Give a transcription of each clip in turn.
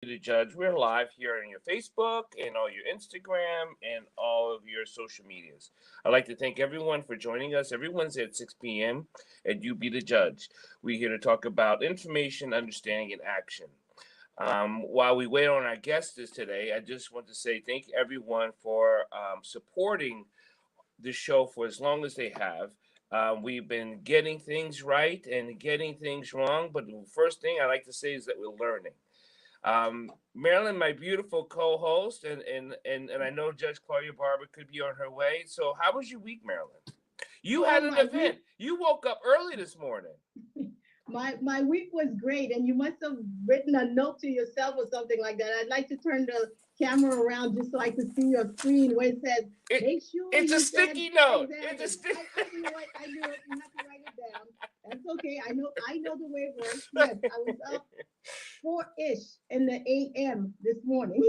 the Judge. We're live here on your Facebook and all your Instagram and all of your social medias. I'd like to thank everyone for joining us every Wednesday at 6 p.m. at You Be the Judge. We're here to talk about information, understanding, and action. While we wait on our guests today, I just want to say thank everyone for supporting the show for as long as they have. We've been getting things right and getting things wrong, but the first thing I like to say is that we're learning. Marilyn, my beautiful co-host, and I know Judge Claudia Barber could be on her way. So, how was your week, Marilyn? You had an event. You woke up early this morning. My week was great, and you must have written a note to yourself or something like that. I'd like to turn the camera around just so I could see your screen where it says, "Make sure." It's a sticky note. Exactly. It's a sticky. I knew it. I knew it. You have to write it down. That's okay. I know the way it works. Yes, I was up 4-ish in the a.m. this morning.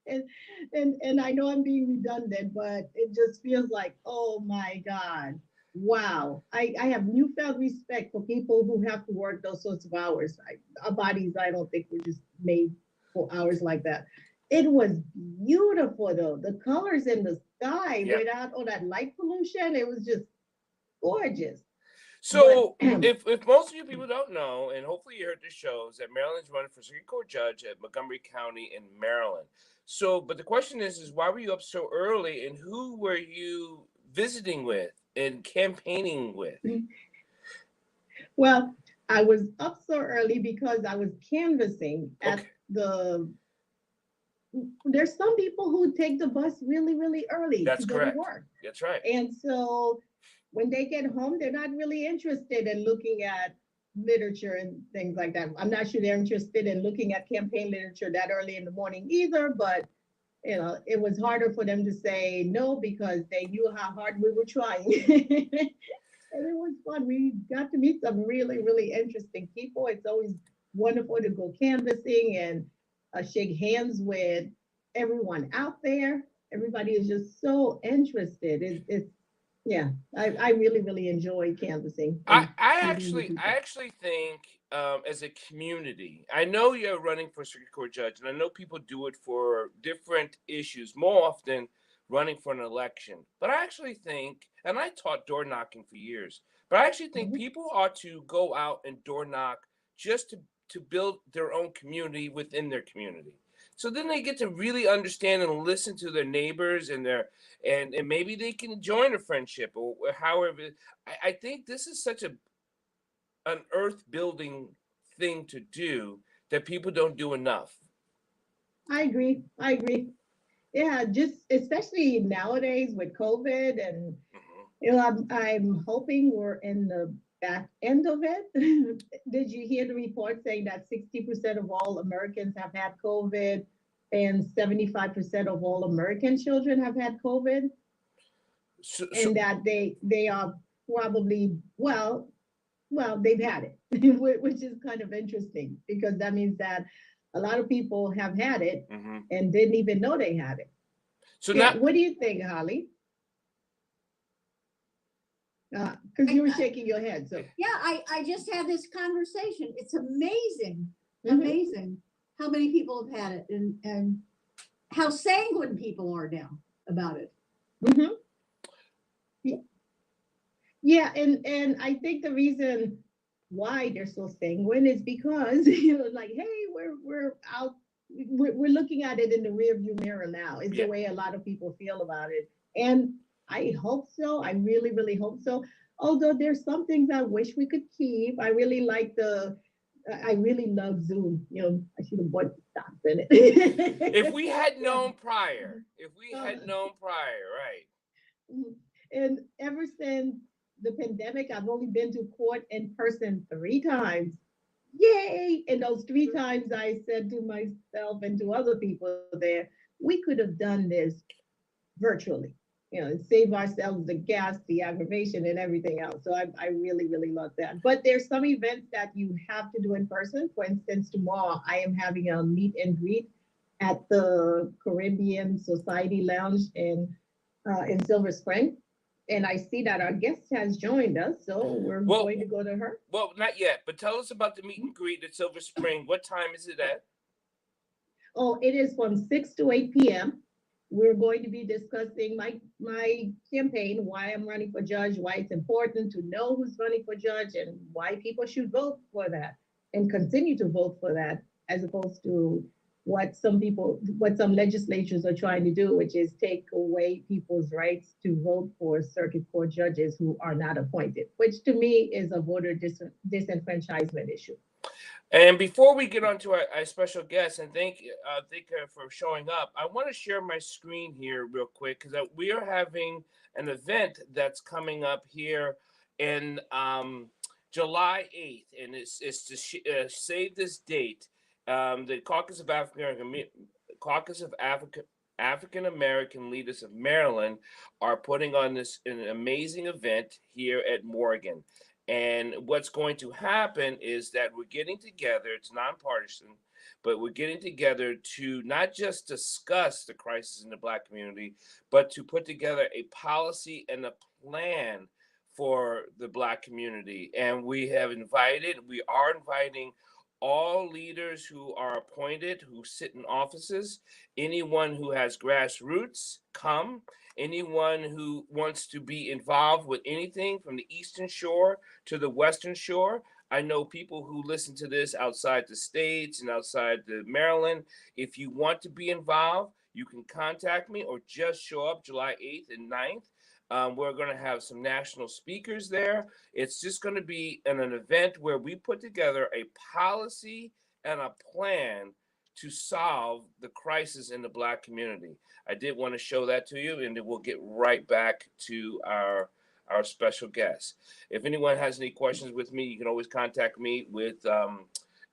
and I know I'm being redundant, but it just feels like, oh my God. Wow. I have newfound respect for people who have to work those sorts of hours. Our bodies, I don't think, were just made for hours like that. It was beautiful, though. The colors in the sky without all that light pollution, it was just gorgeous. So, if most of you people don't know, and hopefully you heard the shows, that Maryland's running for Circuit Court Judge at Montgomery County in Maryland. So, but the question is why were you up so early, and who were you visiting with and campaigning with? Well, I was up so early because I was canvassing at there's some people who take the bus really, really early to go to work. That's right. And so when they get home, they're not really interested in looking at literature and things like that. I'm not sure they're interested in looking at campaign literature that early in the morning either, but it was harder for them to say no because they knew how hard we were trying. And it was fun. We got to meet some really, really interesting people. It's always wonderful to go canvassing and shake hands with everyone out there. Everybody is just so interested. I really, really enjoy canvassing. I actually think as a community, I know you're running for Circuit Court Judge, and I know people do it for different issues, more often running for an election. But I actually think, and I taught door knocking for years, but I actually think people ought to go out and door knock just to build their own community within their community. So then they get to really understand and listen to their neighbors and maybe they can join a friendship or however. I think this is such an earth building thing to do that people don't do enough. I agree. Yeah, just especially nowadays with COVID, and I'm hoping we're in the back end of it. Did you hear the report saying that 60% of all Americans have had COVID and 75% of all American children have had COVID? And that they are probably, they've had it, which is kind of interesting because that means that a lot of people have had it and didn't even know they had it. So now, what do you think, Holly? Because you were shaking your head. So I just had this conversation. It's amazing how many people have had it and how sanguine people are now about it. Yeah, and I think the reason why they're so sanguine is because like, hey, we're out, we're looking at it in the rearview mirror now. Is the way a lot of people feel about it, and I hope so. I really, really hope so. Although there's some things I wish we could keep. I really love Zoom. I should have bought stocks in it. If we had known prior, right? And ever since the pandemic, I've only been to court in person 3 times. Yay! And those 3 times I said to myself and to other people there, we could have done this virtually, save ourselves the gas, the aggravation, and everything else. So I really, really love that. But there's some events that you have to do in person. For instance, tomorrow I am having a meet and greet at the Caribbean Society Lounge in Silver Spring. And I see that our guest has joined us, so we're going to go to her. Well, not yet, but tell us about the meet and greet at Silver Spring. What time is it at? Oh, it is from 6 to 8 p.m. We're going to be discussing my campaign, why I'm running for judge, why it's important to know who's running for judge, and why people should vote for that and continue to vote for that, as opposed to what some legislatures are trying to do, which is take away people's rights to vote for circuit court judges who are not appointed, which to me is a voter disenfranchisement issue. And before we get on to our special guest, and thank her for showing up, I want to share my screen here real quick because we are having an event that's coming up here in July 8th, and it's to save this date. The Caucus of African American Leaders of Maryland are putting on an amazing event here at Morgan. And what's going to happen is that we're getting together, it's nonpartisan, but we're getting together to not just discuss the crisis in the Black community, but to put together a policy and a plan for the Black community. And we are inviting all leaders who are appointed, who sit in offices, anyone who has grassroots, come. Anyone who wants to be involved with anything from the Eastern Shore to the Western Shore. I know people who listen to this outside the states and outside the Maryland. If you want to be involved, you can contact me or just show up July 8th and 9th. We're going to have some national speakers there. It's just going to be an event where we put together a policy and a plan to solve the crisis in the Black community. I did want to show that to you, and then we'll get right back to our special guest. If anyone has any questions with me, you can always contact me with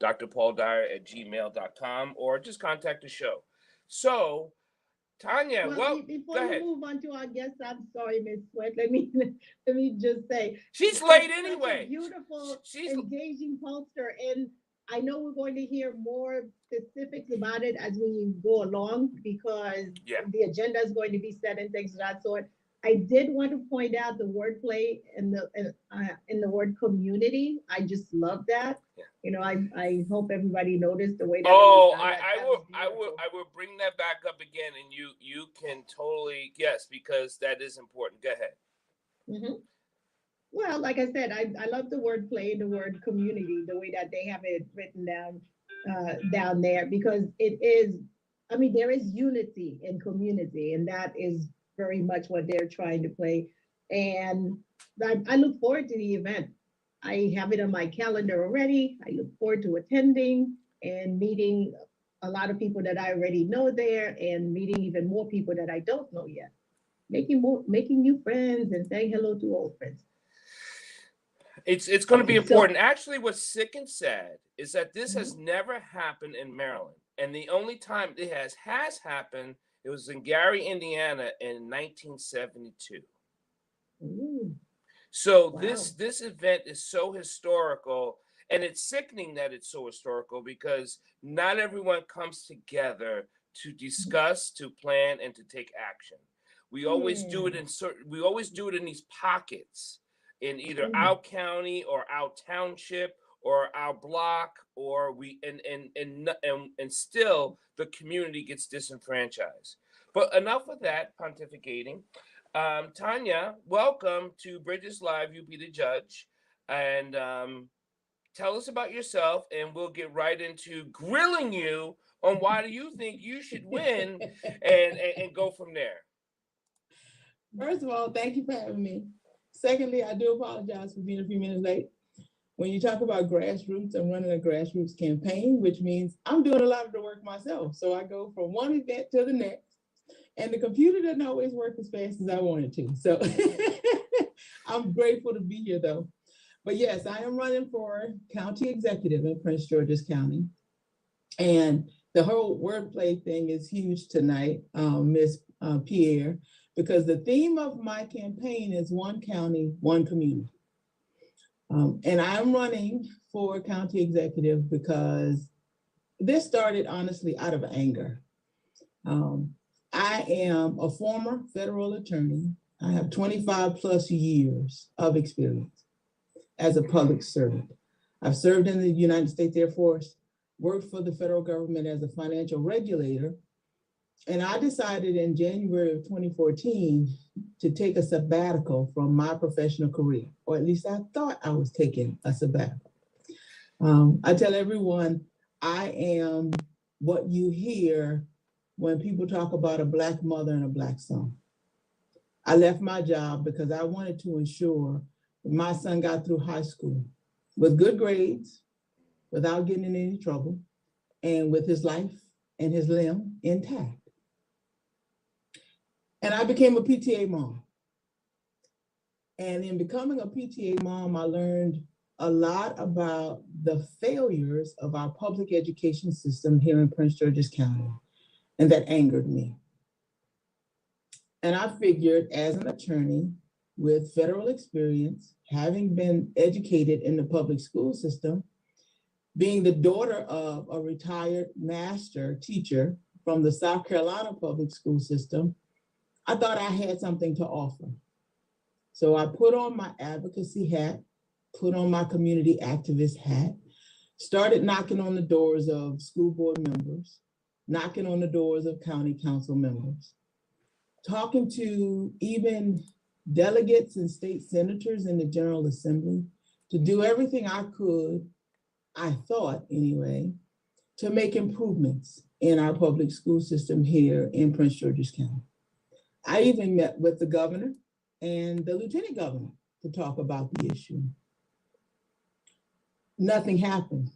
drpauldyer@gmail.com or just contact the show. So, Tanya, before you move on to our guest, I'm sorry, Ms. Sweat. Let me just say she's late anyway. Beautiful, engaging poster, and I know we're going to hear more specifics about it as we go along because the agenda is going to be set and things of that sort. I did want to point out the wordplay in the word community. I just love that. Yeah. You know, I hope everybody noticed the way that. I will bring that back up again, and you can totally because that is important. Go ahead. Mm-hmm. Well, like I said, I love the word play, the word community, the way that they have it written down there, because it is, I mean, there is unity in community, and that is very much what they're trying to play. And I look forward to the event. I have it on my calendar already. I look forward to attending and meeting a lot of people that I already know there, and meeting even more people that I don't know yet. Making new friends and saying hello to old friends. It's going to be important. Actually, what's sick and sad is that this has never happened in Maryland. And the only time it has happened, it was in Gary, Indiana in 1972. Ooh. So wow. This event is so historical, and it's sickening that it's so historical because not everyone comes together to discuss, to plan, and to take action. We always do it in these pockets. In either our county or our township or our block, or and still the community gets disenfranchised. But enough of that pontificating. Tanya, welcome to Bridges Live. You be the judge, and tell us about yourself, and we'll get right into grilling you on why do you think you should win, and go from there. First of all, thank you for having me. Secondly, I do apologize for being a few minutes late. When you talk about grassroots, I'm running a grassroots campaign, which means I'm doing a lot of the work myself. So I go from one event to the next, and the computer doesn't always work as fast as I want it to. So I'm grateful to be here, though. But yes, I am running for county executive in Prince George's County. And the whole wordplay thing is huge tonight, Ms. Pierre, because the theme of my campaign is one county, one community. And I'm running for county executive because this started honestly out of anger. I am a former federal attorney. I have 25 plus years of experience as a public servant. I've served in the United States Air Force. worked for the federal government as a financial regulator. And I decided in January of 2014 to take a sabbatical from my professional career, or at least I thought I was taking a sabbatical. I tell everyone I am what you hear when people talk about a Black mother and a Black son. I left my job because I wanted to ensure that my son got through high school with good grades, without getting in any trouble, and with his life and his limb intact. And I became a PTA mom. And in becoming a PTA mom, I learned a lot about the failures of our public education system here in Prince George's County, and that angered me. And I figured, as an attorney with federal experience, having been educated in the public school system, being the daughter of a retired master teacher from the South Carolina public school system, I thought I had something to offer. So I put on my advocacy hat, put on my community activist hat, started knocking on the doors of school board members, knocking on the doors of county council members, talking to even delegates and state senators in the General Assembly to do everything I could, I thought anyway, to make improvements in our public school system here in Prince George's County. I even met with the governor and the lieutenant governor to talk about the issue. Nothing happened.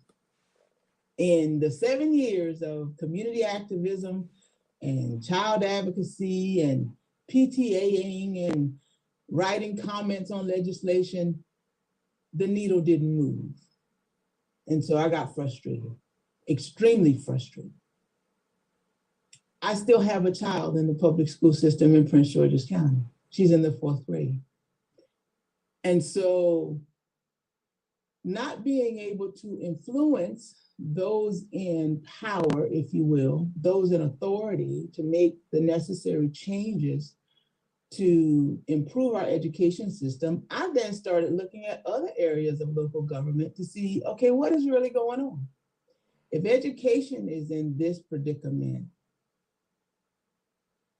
In the 7 years of community activism and child advocacy and PTAing and writing comments on legislation, the needle didn't move. And so I got frustrated, extremely frustrated. I still have a child in the public school system in Prince George's County. She's in the 4th grade. And so not being able to influence those in power, if you will, those in authority to make the necessary changes to improve our education system, I then started looking at other areas of local government to see, okay, what is really going on? If education is in this predicament,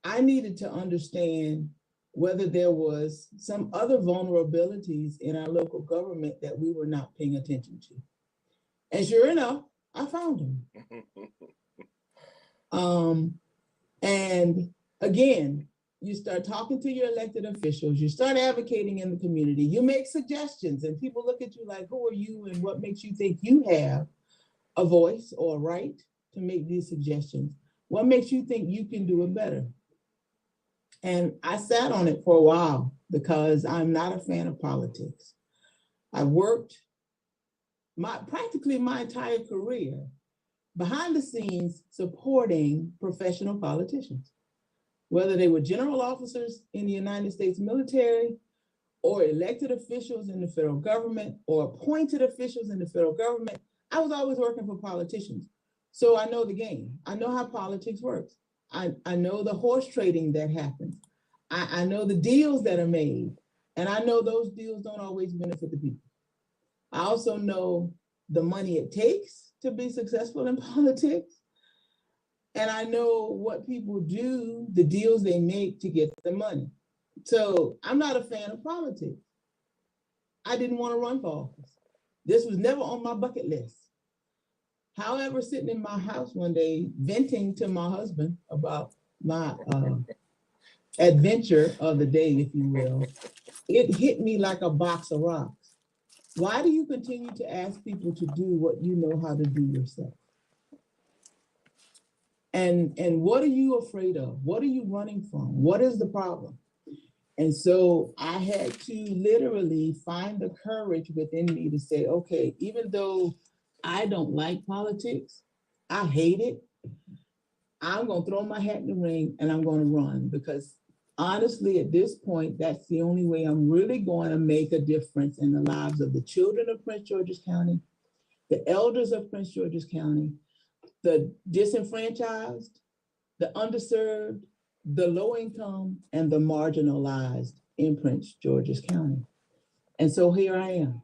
I needed to understand whether there was some other vulnerabilities in our local government that we were not paying attention to. And sure enough, I found them. And again, you start talking to your elected officials, you start advocating in the community, you make suggestions, and people look at you like, who are you and what makes you think you have a voice or a right to make these suggestions? What makes you think you can do it better? And I sat on it for a while because I'm not a fan of politics. I worked practically my entire career behind the scenes supporting professional politicians, whether they were general officers in the United States military or elected officials in the federal government or appointed officials in the federal government. I was always working for politicians. So I know the game. I know how politics works. I know the horse trading that happens. I know the deals that are made. And I know those deals don't always benefit the people. I also know the money it takes to be successful in politics. And I know what people do, the deals they make to get the money. So I'm not a fan of politics. I didn't want to run for office. This was never on my bucket list. However, sitting in my house one day, venting to my husband about my adventure of the day, if you will, it hit me like a box of rocks. Why do you continue to ask people to do what you know how to do yourself? And what are you afraid of? What are you running from? What is the problem? And so I had to literally find the courage within me to say, okay, even though I don't like politics, I hate it, I'm going to throw my hat in the ring and I'm going to run, because honestly, at this point, that's the only way I'm really going to make a difference in the lives of the children of Prince George's County, the elders of Prince George's County, the disenfranchised, the underserved, the low income, and the marginalized in Prince George's County. And so here I am.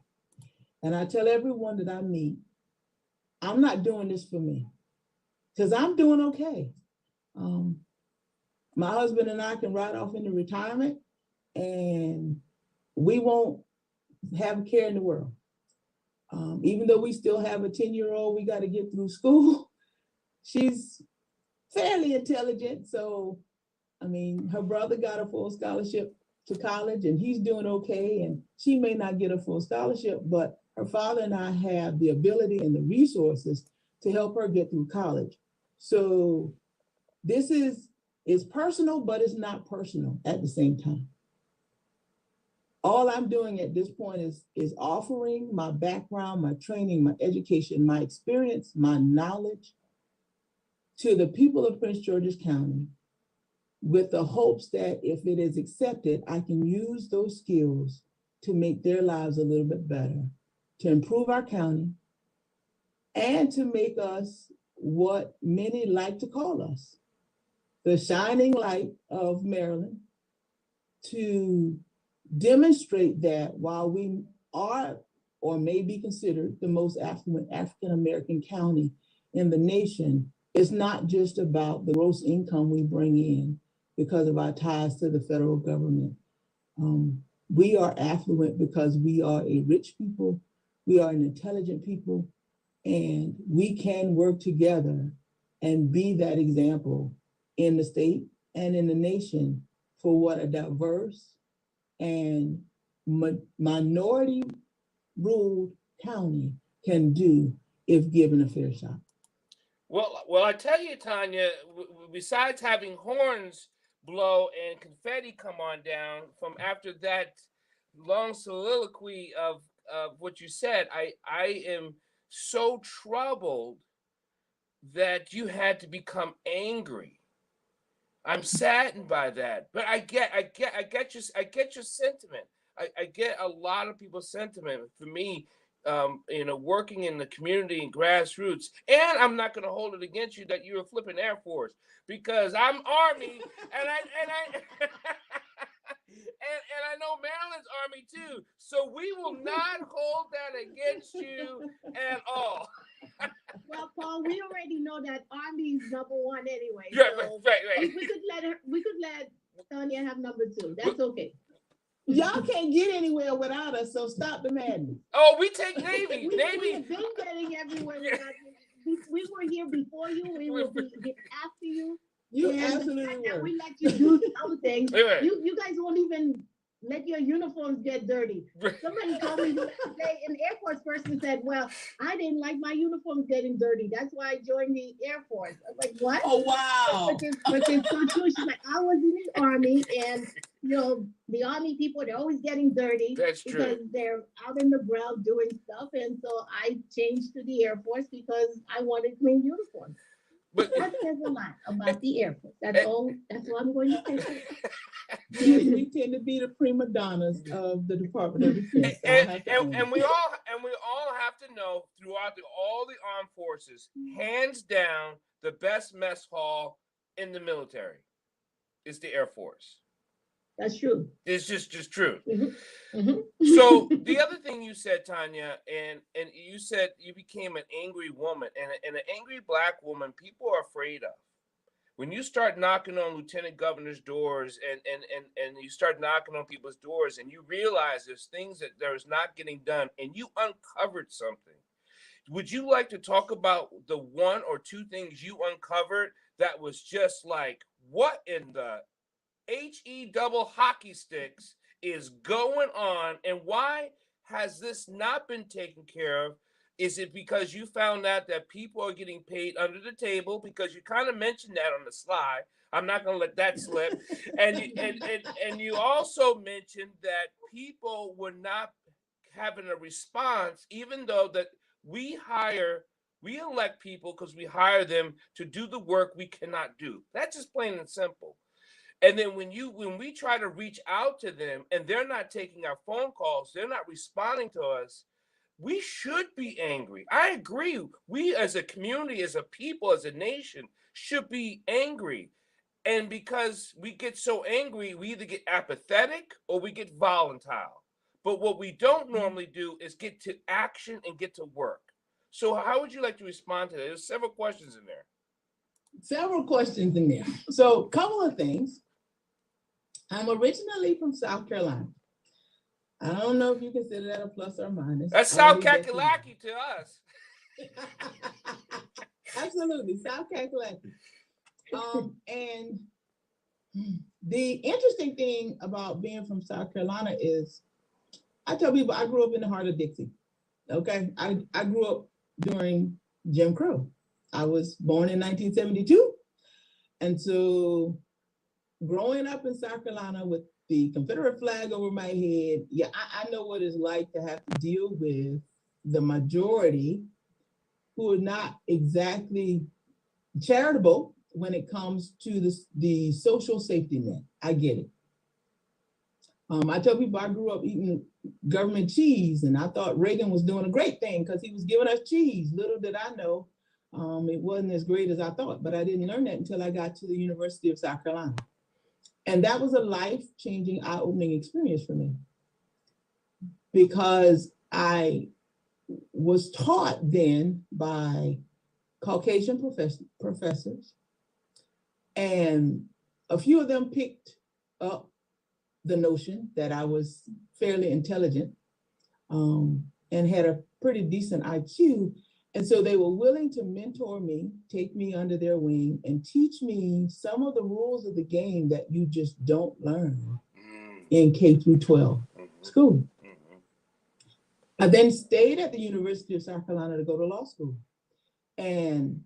And I tell everyone that I meet, I'm not doing this for me because I'm doing okay. My husband and I can ride off into retirement and we won't have a care in the world. Even though we still have a 10-year-old, we got to get through school. She's fairly intelligent. So, I mean, her brother got a full scholarship to college and he's doing okay. And she may not get a full scholarship, but her father and I have the ability and the resources to help her get through college. So this is personal, but it's not personal at the same time. All I'm doing at this point is offering my background, my training, my education, my experience, my knowledge to the people of Prince George's County with the hopes that if it is accepted, I can use those skills to make their lives a little bit better, to improve our county, and to make us what many like to call us, the shining light of Maryland, to demonstrate that while we are or may be considered the most affluent African-American county in the nation, it's not just about the gross income we bring in because of our ties to the federal government. We are affluent because we are a rich people, we are an intelligent people, and we can work together and be that example in the state and in the nation for what a diverse and minority ruled county can do if given a fair shot. Well, I tell you, Tanya, besides having horns blow and confetti come on down from after that long soliloquy of what you said, I am so troubled that you had to become angry. I'm saddened by that, but I get your sentiment. I get a lot of people's sentiment. For me, working in the community and grassroots, and I'm not going to hold it against you that you're a flipping Air Force, because I'm Army, and I and I know Maryland's Army too. So we will not hold that against you at all. Well, Paul, we already know that Army's #1 anyway. Yeah, So right. we could let Tanya have #2. That's okay. Y'all can't get anywhere without us, so stop the madness. Oh, we take Navy. We Navy. have been getting everywhere without you. We were here before you. We will be here after you. You And absolutely were. we let you do something. Right. You guys won't even let your uniforms get dirty. Somebody told me today, an Air Force person said, well, I didn't like my uniforms getting dirty. That's why I joined the Air Force. I was like, what? Oh, wow. But it's so true. She's like, I was in the Army, and the Army people, they're always getting dirty. That's true. Because they're out in the ground doing stuff. And so I changed to the Air Force because I wanted clean uniforms. But that says a lot about the Air Force. That's all I'm going to say. We tend to be the prima donnas of the Department of Defense. And we all have to know throughout all the armed forces, hands down, the best mess hall in the military is the Air Force. That's true. It's just true. Mm-hmm. Mm-hmm. So the other thing you said, Tanya, and you said you became an angry woman, and an angry Black woman, people are afraid of. When you start knocking on lieutenant governors' doors and you start knocking on people's doors and you realize there's things that there's not getting done and you uncovered something, would you like to talk about the one or two things you uncovered that was just like, what in the HE double hockey sticks is going on, and why has this not been taken care of? Is it because you found out that people are getting paid under the table? Because you kind of mentioned that on the slide. I'm not going to let that slip. And you also mentioned that people were not having a response, even though that we elect people because we hire them to do the work we cannot do. That's just plain and simple. And then when we try to reach out to them and they're not taking our phone calls, they're not responding to us, we should be angry. I agree. We as a community, as a people, as a nation should be angry. And because we get so angry, we either get apathetic or we get volatile. But what we don't normally do is get to action and get to work. So how would you like to respond to that? There's several questions in there. Several questions in there. So a couple of things. I'm originally from South Carolina. I don't know if you consider that a plus or minus. That's I'll South leave that to you. Kakalaki to us. Absolutely, South Kakalaki. And the interesting thing about being from South Carolina is, I tell people I grew up in the heart of Dixie. Okay, I grew up during Jim Crow. I was born in 1972, and so growing up in South Carolina with the Confederate flag over my head, yeah, I know what it's like to have to deal with the majority who are not exactly charitable when it comes to the social safety net. I get it. I tell people I grew up eating government cheese, and I thought Reagan was doing a great thing because he was giving us cheese. Little did I know it wasn't as great as I thought, but I didn't learn that until I got to the University of South Carolina. And that was a life-changing, eye-opening experience for me, because I was taught then by Caucasian professors, and a few of them picked up the notion that I was fairly intelligent and had a pretty decent IQ. And so they were willing to mentor me, take me under their wing, and teach me some of the rules of the game that you just don't learn in K through 12 school. I then stayed at the University of South Carolina to go to law school. And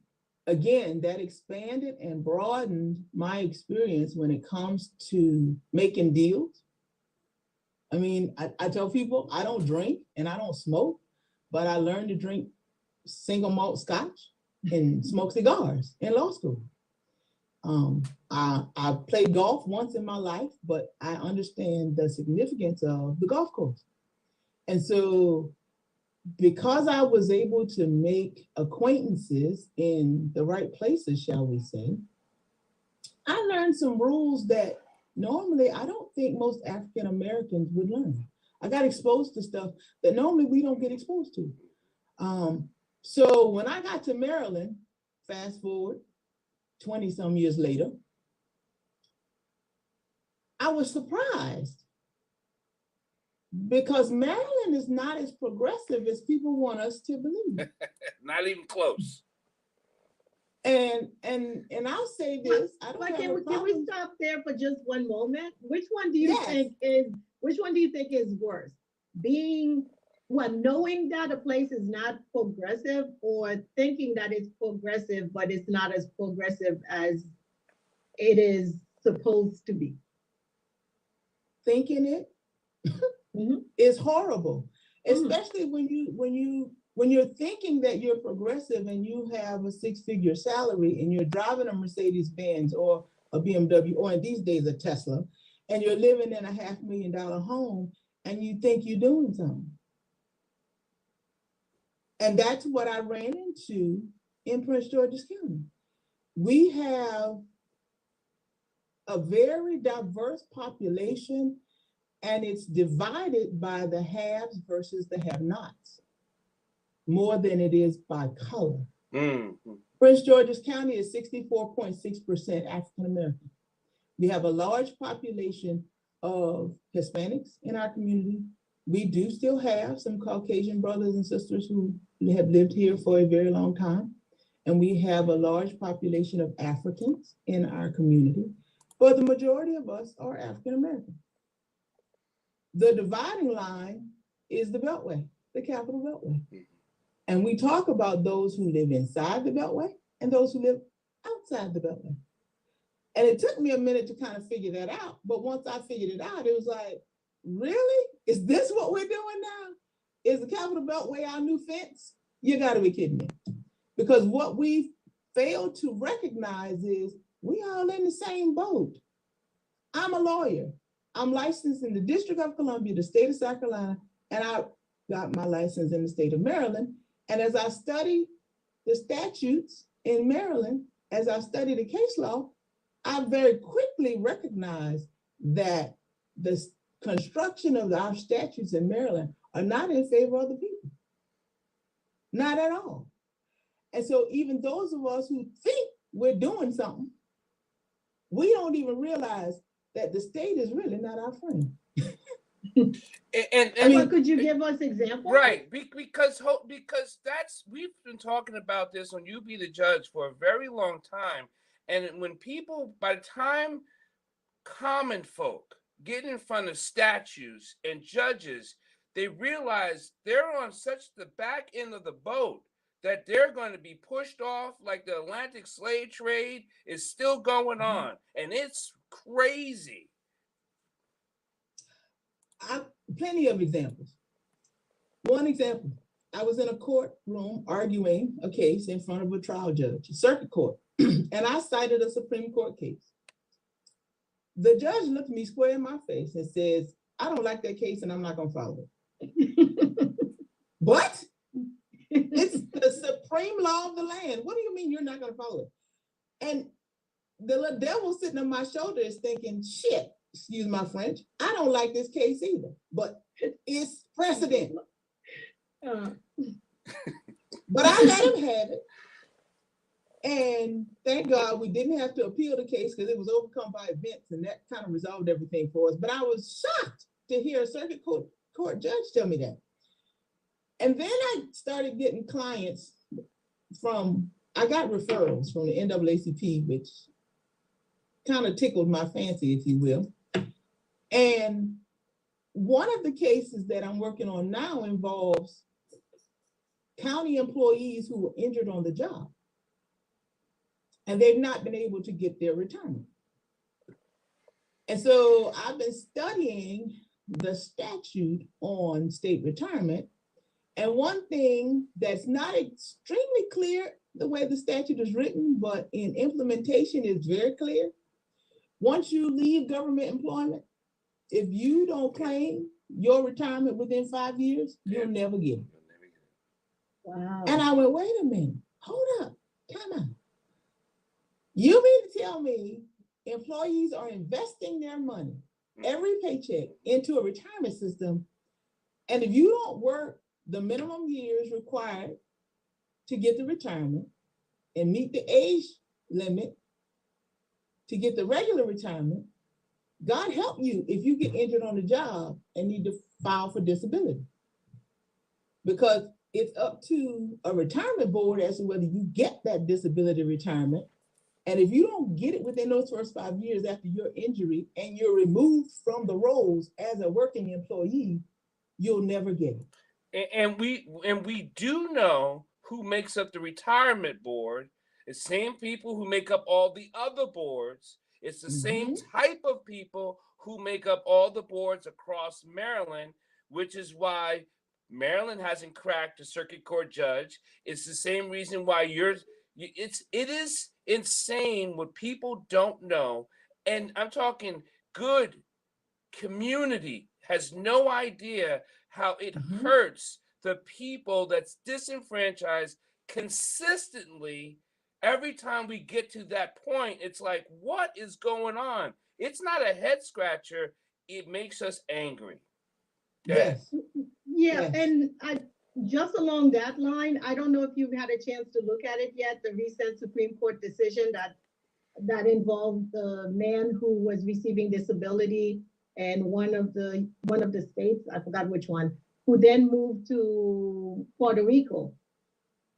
again, that expanded and broadened my experience when it comes to making deals. I mean, I tell people I don't drink and I don't smoke, but I learned to drink single malt scotch and smoke cigars in law school. I played golf once in my life, but I understand the significance of the golf course. And so because I was able to make acquaintances in the right places, shall we say, I learned some rules that normally I don't think most African Americans would learn. I got exposed to stuff that normally we don't get exposed to. So when I got to Maryland, fast forward 20 some years later, I was surprised because Maryland is not as progressive as people want us to believe. Not even close. And I'll say this. Can we stop there for just one moment? Which one do you think is worse? Knowing that a place is not progressive, or thinking that it's progressive, but it's not as progressive as it is supposed to be? Thinking it is horrible, especially when you're thinking that you're progressive and you have a six-figure salary and you're driving a Mercedes-Benz or a BMW, or in these days a Tesla, and you're living in a $500,000 home and you think you're doing something. And that's what I ran into in Prince George's County. We have a very diverse population, and it's divided by the haves versus the have-nots more than it is by color. Prince George's County is 64.6% African American. We have a large population of Hispanics in our community. We do still have some Caucasian brothers and sisters who have lived here for a very long time. And we have a large population of Africans in our community, but the majority of us are African American. The dividing line is the Beltway, the Capital Beltway. And we talk about those who live inside the Beltway and those who live outside the Beltway. And it took me a minute to kind of figure that out. But once I figured it out, it was like, really? Is this what we're doing now? Is the Capital Beltway our new fence? You gotta be kidding me. Because what we failed to recognize is we all in the same boat. I'm a lawyer. I'm licensed in the District of Columbia, the state of South Carolina, and I got my license in the state of Maryland. And as I study the statutes in Maryland, as I study the case law, I very quickly recognized that the construction of our statutes in Maryland are not in favor of the people. Not at all. And so even those of us who think we're doing something, we don't even realize that the state is really not our friend. And I mean, could you give us examples? Right, because we've been talking about this on You Be the Judge for a very long time, and when people, by the time common folk get in front of statues and judges, they realize they're on such the back end of the boat that they're going to be pushed off, like the Atlantic slave trade is still going on, and it's crazy. Plenty of examples. One example, I was in a courtroom arguing a case in front of a trial judge, a circuit court, and I cited a Supreme Court case. The judge looked me square in my face and says, I don't like that case and I'm not going to follow it. But it's the supreme law of the land. What do you mean you're not going to follow it? And the little devil sitting on my shoulder is thinking, shit, excuse my French, I don't like this case either, but it's precedent. But I let him have it. And thank God we didn't have to appeal the case because it was overcome by events, and that kind of resolved everything for us. But I was shocked to hear a circuit court judge tell me that. And then I started getting clients I got referrals from the NAACP, which kind of tickled my fancy, if you will. And one of the cases that I'm working on now involves county employees who were injured on the job, and they've not been able to get their retirement. And so I've been studying the statute on state retirement. And one thing that's not extremely clear the way the statute is written, but in implementation is very clear. Once you leave government employment, if you don't claim your retirement within 5 years, you'll never get it. Wow. And I went, wait a minute, hold up, time out. You mean to tell me employees are investing their money, every paycheck, into a retirement system, and if you don't work the minimum years required to get the retirement and meet the age limit to get the regular retirement, God help you if you get injured on the job and need to file for disability. Because it's up to a retirement board as to whether you get that disability retirement. And if you don't get it within those first 5 years after your injury and you're removed from the roles as a working employee, you'll never get it. And we do know who makes up the retirement board. The same people who make up all the other boards. It's the same type of people who make up all the boards across Maryland, which is why Maryland hasn't cracked a circuit court judge. It's the same reason why it is insane what people don't know. And I'm talking good community has no idea how it hurts the people that's disenfranchised consistently. Every time we get to that point, it's like, what is going on? It's not a head scratcher. It makes us angry. Yes. Yeah, and just along that line, I don't know if you've had a chance to look at it yet, the recent Supreme Court decision that involved the man who was receiving disability and one of the states, I forgot which one, who then moved to Puerto Rico.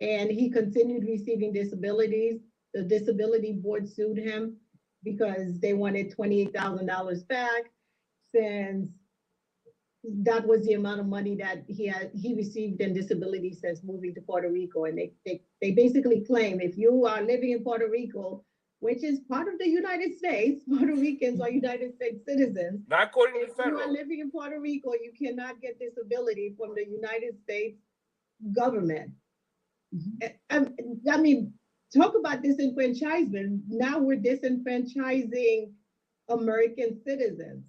And he continued receiving disabilities. The disability board sued him because they wanted $28,000 back, since that was the amount of money that he received in disability since moving to Puerto Rico. And they basically claim if you are living in Puerto Rico, which is part of the United States, Puerto Ricans are United States citizens. Not according to federal. If you are living in Puerto Rico, you cannot get disability from the United States government. I mean, talk about disenfranchisement. Now we're disenfranchising American citizens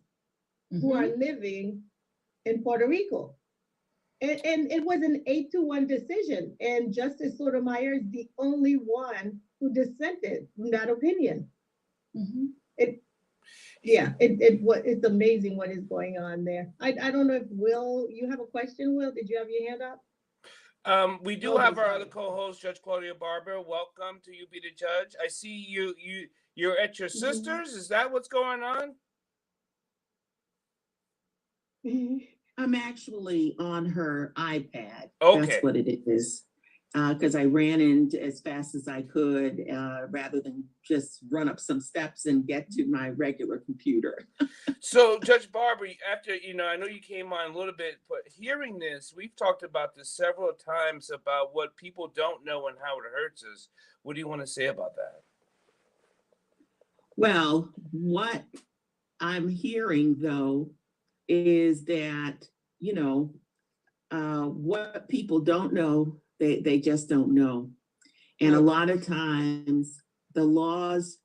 who are living in Puerto Rico. And it was an 8-1 decision. And Justice Sotomayor is the only one who dissented from that opinion. It's amazing what is going on there. I don't know if Will, you have a question, Will? Did you have your hand up? We do have our other co-host, Judge Claudia Barber. Welcome to You Be the Judge. I see you're at your sister's. Is that what's going on? I'm actually on her iPad. Okay. That's what it is. Because I ran in as fast as I could, rather than just run up some steps and get to my regular computer. So, Judge Barber, after, I know you came on a little bit, but hearing this, we've talked about this several times about what people don't know and how it hurts us. What do you want to say about that? Well, what I'm hearing, though, is that, what people don't know, they just don't know. And a lot of times the laws,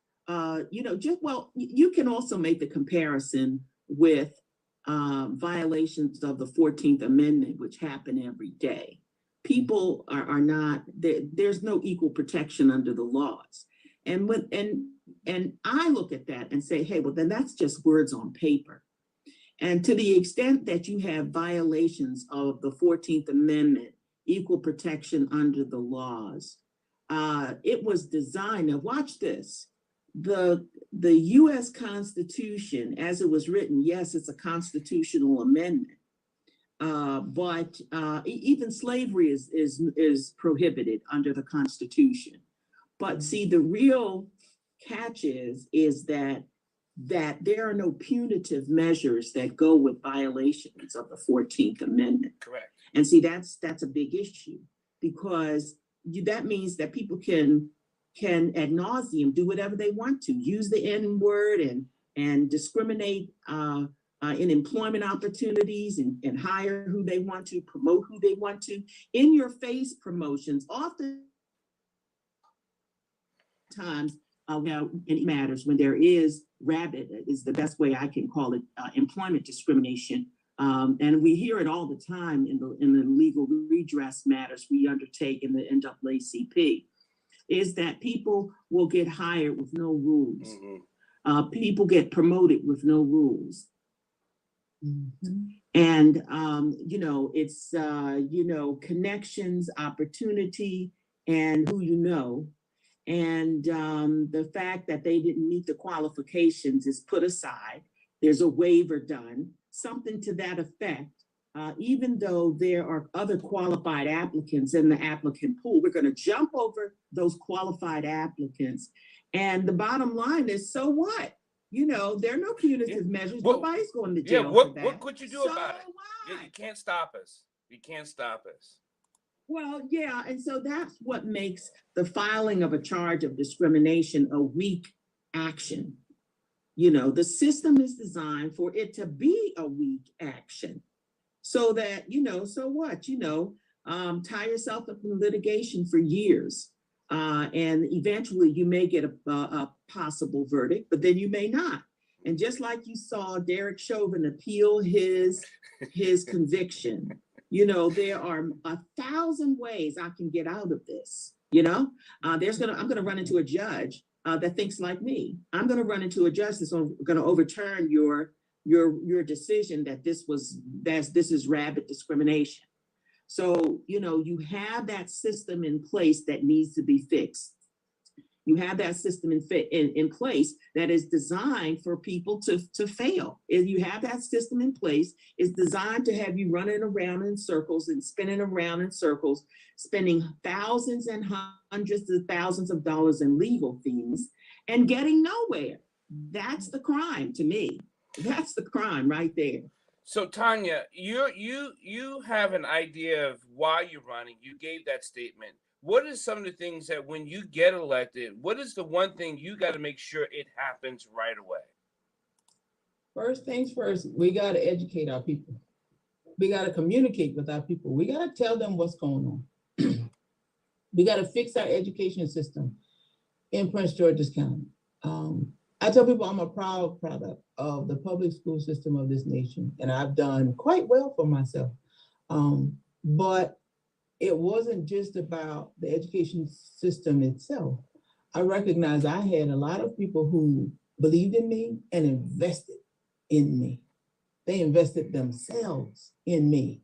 you can also make the comparison with violations of the 14th Amendment, which happen every day. People are not, there's no equal protection under the laws. And I look at that and say, hey, well, then that's just words on paper. And to the extent that you have violations of the 14th Amendment, equal protection under the laws, it was designed, now watch this, the US Constitution, as it was written, yes, it's a constitutional amendment, but even slavery is prohibited under the Constitution. But see, the real catch is that there are no punitive measures that go with violations of the 14th Amendment. Correct. And see, that's a big issue, because that means that people can ad nauseum do whatever they want to, use the N word and discriminate in employment opportunities and hire who they want to, promote who they want to, in your face promotions. Oftentimes, it matters when there is rabid, is the best way I can call it, employment discrimination. And we hear it all the time in the legal redress matters we undertake in the NAACP, is that people will get hired with no rules. Mm-hmm. People get promoted with no rules. Mm-hmm. And, it's, connections, opportunity, and who you know. And the fact that they didn't meet the qualifications is put aside. There's a waiver done, something to that effect. Even though there are other qualified applicants in the applicant pool, we're going to jump over those qualified applicants. And the bottom line is, so what? There are no punitive measures. Nobody's going to jail for that. What could you do about it? You can't stop us. You can't stop us. Well, yeah, and so that's what makes the filing of a charge of discrimination a weak action. The system is designed for it to be a weak action, so that, so what, tie yourself up in litigation for years, and eventually you may get a possible verdict, but then you may not. And just like you saw Derek Chauvin appeal his conviction, there are 1,000 ways I can get out of this. I'm going to run into a judge that thinks like me. I'm going to run into a judge that's going to overturn your decision that this is rabid discrimination. So, you have that system in place that needs to be fixed. You have that system in place that is designed for people to fail. If you have that system in place, it's designed to have you running around in circles and spinning around in circles, spending thousands and hundreds of thousands of dollars in legal fees and getting nowhere. That's the crime to me. That's the crime right there. So Tanya, you have an idea of why you're running. You gave that statement. What are some of the things that when you get elected, what is the one thing you got to make sure it happens right away? First things first, we got to educate our people. We got to communicate with our people. We got to tell them what's going on. We got to fix our education system in Prince George's County. I tell people I'm a proud product of the public school system of this nation, and I've done quite well for myself. But it wasn't just about the education system itself. I recognize I had a lot of people who believed in me and invested in me. They invested themselves in me.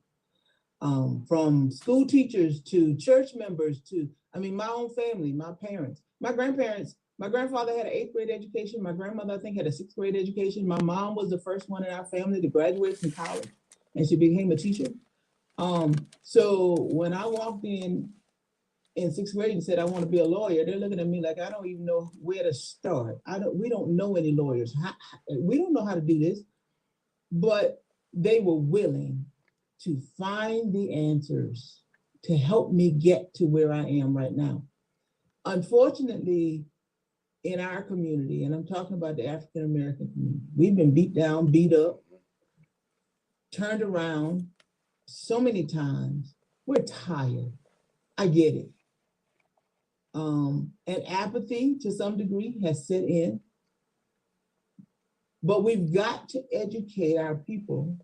from school teachers to church members to, I mean, my own family, my parents, my grandparents. My grandfather had an 8th grade education. My grandmother, I think, had a 6th grade education. My mom was the first one in our family to graduate from college, and she became a teacher. So when I walked in 6th grade and said, I want to be a lawyer, they're looking at me like, I don't even know where to start. We don't know any lawyers. We don't know how to do this, but they were willing to find the answers to help me get to where I am right now. Unfortunately, in our community, and I'm talking about the African-American community, we've been beat down, beat up, turned around so many times. We're tired. I get it. And apathy to some degree has set in, but we've got to educate our people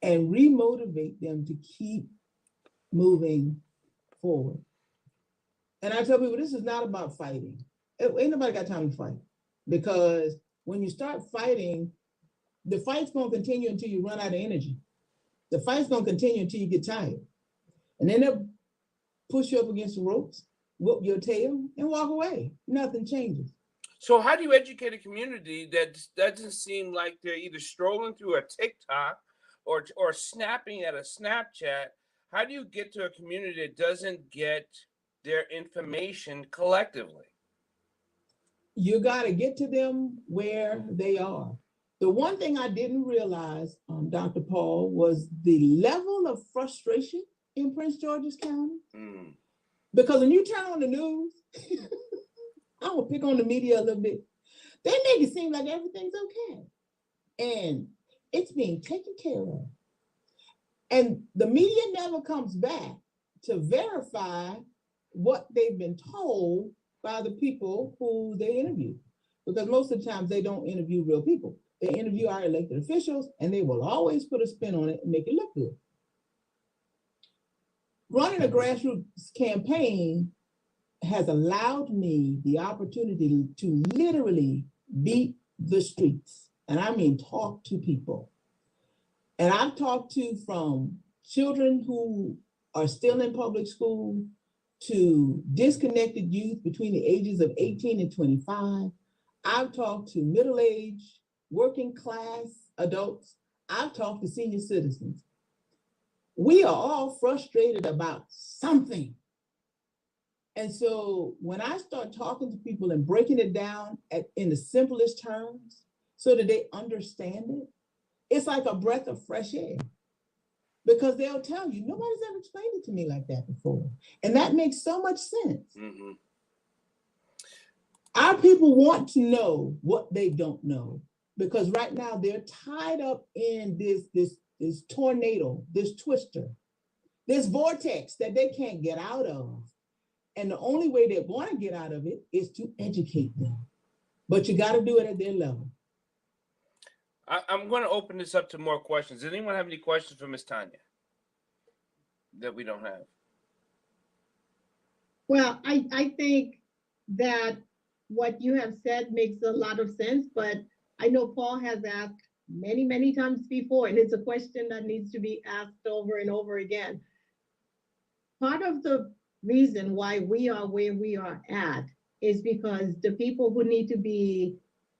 and remotivate them to keep moving forward. And I tell people, this is not about fighting. Ain't nobody got time to fight, because when you start fighting, the fight's gonna continue until you run out of energy. The fight's gonna continue until you get tired. And then they'll push you up against the ropes, whoop your tail, and walk away. Nothing changes. So how do you educate a community that doesn't seem like they're either strolling through a TikTok or snapping at a Snapchat? How do you get to a community that doesn't get their information collectively? You got to get to them where they are. The one thing I didn't realize, Dr. Paul, was the level of frustration in Prince George's County. Because when you turn on the news, I'm gonna pick on the media a little bit. They make it seem like everything's okay. And it's being taken care of. And the media never comes back to verify what they've been told by the people who they interview. Because most of the times they don't interview real people. They interview our elected officials, and they will always put a spin on it and make it look good. Running a grassroots campaign has allowed me the opportunity to literally beat the streets. And I mean, talk to people. And I've talked to from children who are still in public school to disconnected youth between the ages of 18 and 25. I've talked to middle-aged, working class adults. I've talked to senior citizens. We are all frustrated about something. And so when I start talking to people and breaking it down in the simplest terms so that they understand it, it's like a breath of fresh air. Because they'll tell you, nobody's ever explained it to me like that before. And that makes so much sense. Mm-hmm. Our people want to know what they don't know, because right now they're tied up in this tornado, this twister, this vortex that they can't get out of. And the only way they're going to get out of it is to educate them. But you got to do it at their level. I'm going to open this up to more questions. Does anyone have any questions for Ms. Tanya that we don't have? Well, I think that what you have said makes a lot of sense, but I know Paul has asked many, many times before, and it's a question that needs to be asked over and over again. Part of the reason why we are where we are at is because the people who need to be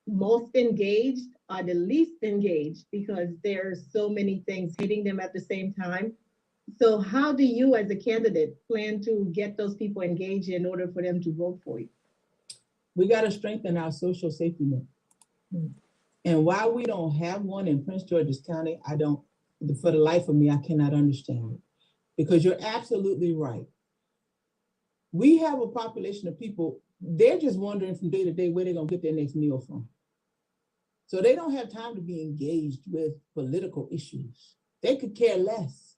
most engaged are the least engaged, because there's so many things hitting them at the same time. So how do you as a candidate plan to get those people engaged in order for them to vote for you? We got to strengthen our social safety net. And while we don't have one in Prince George's County, for the life of me, I cannot understand it. Because you're absolutely right. We have a population of people, they're just wondering from day to day where they're going to get their next meal from. So they don't have time to be engaged with political issues. They could care less.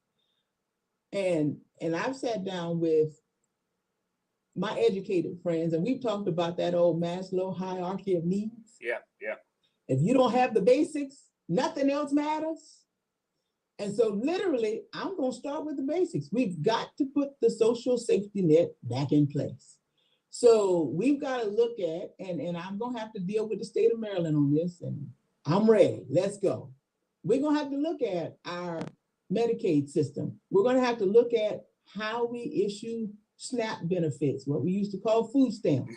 And I've sat down with my educated friends, and we've talked about that old Maslow hierarchy of needs. Yeah. If you don't have the basics, nothing else matters. And so literally, I'm going to start with the basics. We've got to put the social safety net back in place. So we've got to look at, and I'm going to have to deal with the state of Maryland on this, and I'm ready. Let's go. We're going to have to look at our Medicaid system. We're going to have to look at how we issue SNAP benefits, what we used to call food stamps.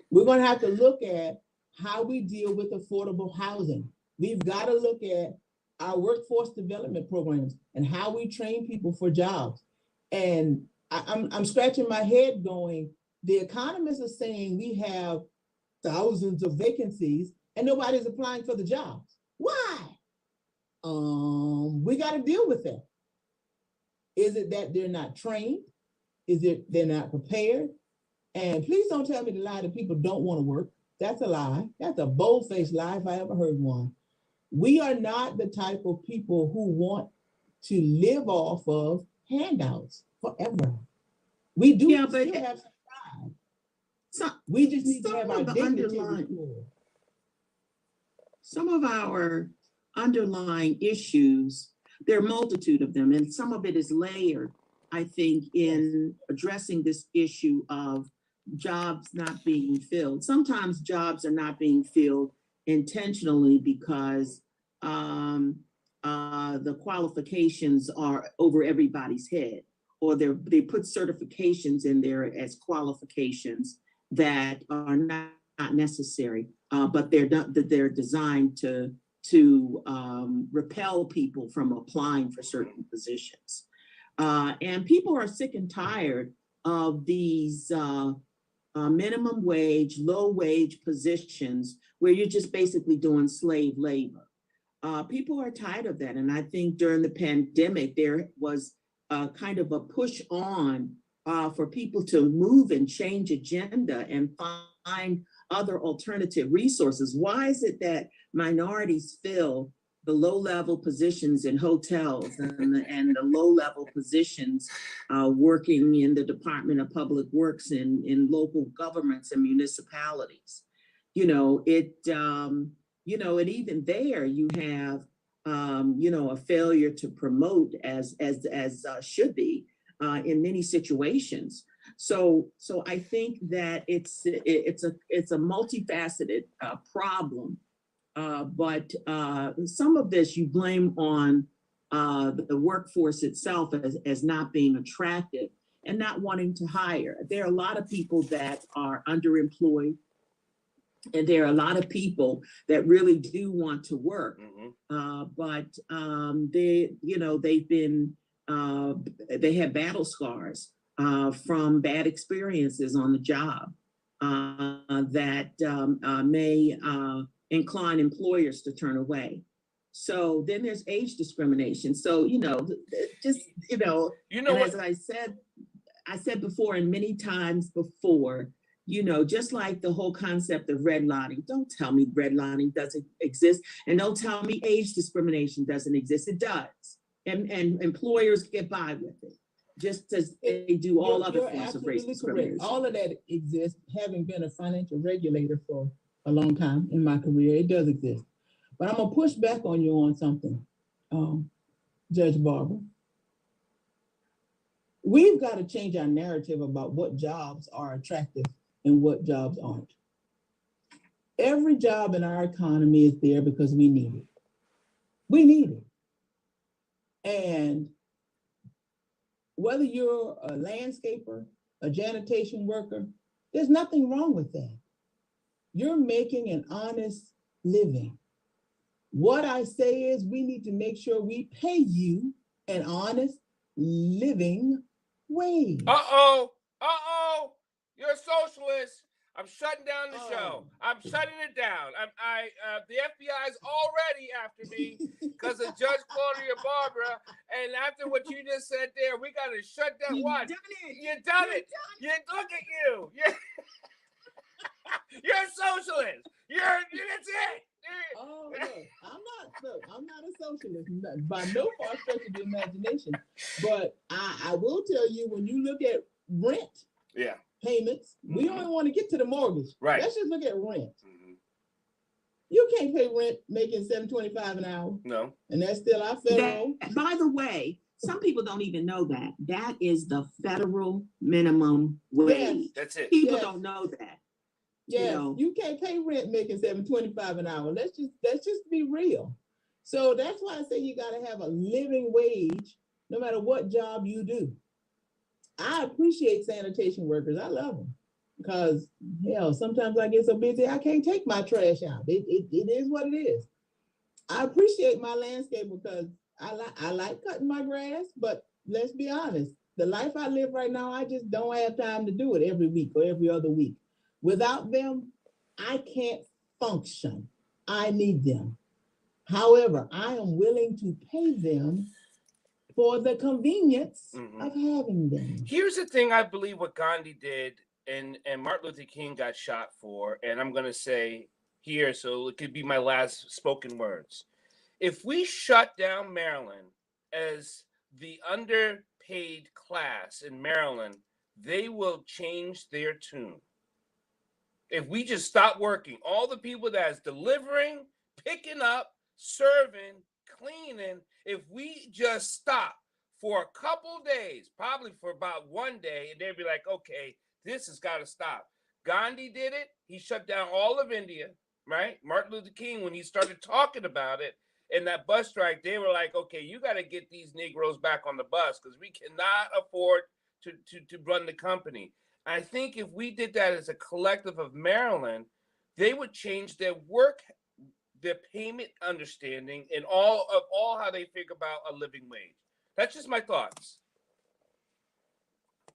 We're going to have to look at how we deal with affordable housing. We've got to look at our workforce development programs and how we train people for jobs. And I'm scratching my head going, the economists are saying we have thousands of vacancies and nobody's applying for the jobs. Why? We got to deal with that. Is it that they're not trained? Is it they're not prepared? And please don't tell me the lie that people don't want to work. That's a lie. That's a bold-faced lie if I ever heard one. We are not the type of people who want to live off of handouts forever. We do still have some pride. So we just need to have our dignity. Some of our underlying issues, there are a multitude of them, and some of it is layered, I think, in addressing this issue of jobs not being filled. Sometimes jobs are not being filled intentionally because the qualifications are over everybody's head, or they put certifications in there as qualifications that are not necessary, but they're designed to repel people from applying for certain positions. And people are sick and tired of these minimum wage, low wage positions where you're just basically doing slave labor. People are tired of that. And I think during the pandemic, there was kind of a push on for people to move and change agenda and find other alternative resources. Why is it that minorities fill the low-level positions in hotels and the low-level positions working in the Department of Public Works in local governments and municipalities? And even there you have, a failure to promote as should be in many situations. So I think that it's a multifaceted problem. But some of this you blame on the workforce itself as not being attractive and not wanting to hire. There are a lot of people that are underemployed, and there are a lot of people that really do want to work, but they have battle scars from bad experiences on the job that may incline employers to turn away. So then there's age discrimination. So, and as I said before, and many times before, just like the whole concept of redlining, don't tell me redlining doesn't exist, and don't tell me age discrimination doesn't exist. It does. And employers get by with it, just as they do all other forms of race discrimination. Correct. All of that exists. Having been a financial regulator for a long time in my career, it does exist. But I'm gonna push back on you on something, Judge Barber. We've got to change our narrative about what jobs are attractive and what jobs aren't. Every job in our economy is there because we need it. We need it. And whether you're a landscaper, a janitation worker, there's nothing wrong with that. You're making an honest living. What I say is we need to make sure we pay you an honest living wage. You're a socialist. I'm shutting down the show. I'm shutting it down. The FBI's already after me because of Judge Claudia Barbara. And after what you just said there, we got to shut down. What? You done it. Look at you. You're a socialist. That's it. I'm not a socialist by no far stretch of the imagination. But I will tell you, when you look at rent payments, we don't want to get to the mortgage. Right. Let's just look at rent. You can't pay rent making $7.25 an hour. No. And that's still our federal. By the way, some people don't even know that. That is the federal minimum wage. Yes. That's it. People don't know that. Yes, you can't pay rent making $7.25 an hour. Let's just be real. So that's why I say you got to have a living wage no matter what job you do. I appreciate sanitation workers. I love them because, hell, sometimes I get so busy I can't take my trash out. It is what it is. I appreciate my landscaper because I like cutting my grass, but let's be honest, the life I live right now, I just don't have time to do it every week or every other week. Without them, I can't function. I need them. However, I am willing to pay them for the convenience of having them. Here's the thing I believe what Gandhi did and Martin Luther King got shot for, and I'm going to say here, so it could be my last spoken words. If we shut down Maryland as the underpaid class in Maryland, they will change their tune. If we just stop working, all the people that's delivering, picking up, serving, cleaning, if we just stop for a couple days, probably for about one day, and they'd be like, okay, this has got to stop. Gandhi did it. He shut down all of India, right? Martin Luther King, when he started talking about it, in that bus strike, they were like, okay, you got to get these Negroes back on the bus because we cannot afford to run the company. I think if we did that as a collective of Maryland, they would change their payment understanding and all how they think about a living wage. That's just my thoughts.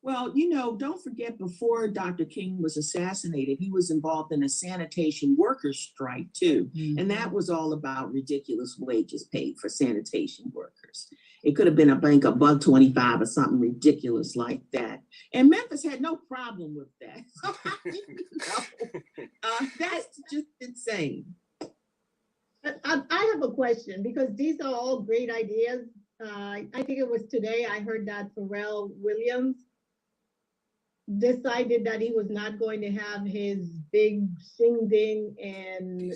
Well, you know, don't forget before Dr. King was assassinated, he was involved in a sanitation workers strike too. And that was all about ridiculous wages paid for sanitation workers. It could have been $1.25 or something ridiculous like that. And Memphis had no problem with that. So, that's just insane. I have a question because these are all great ideas. I think it was today I heard that Pharrell Williams decided that he was not going to have his big shindig in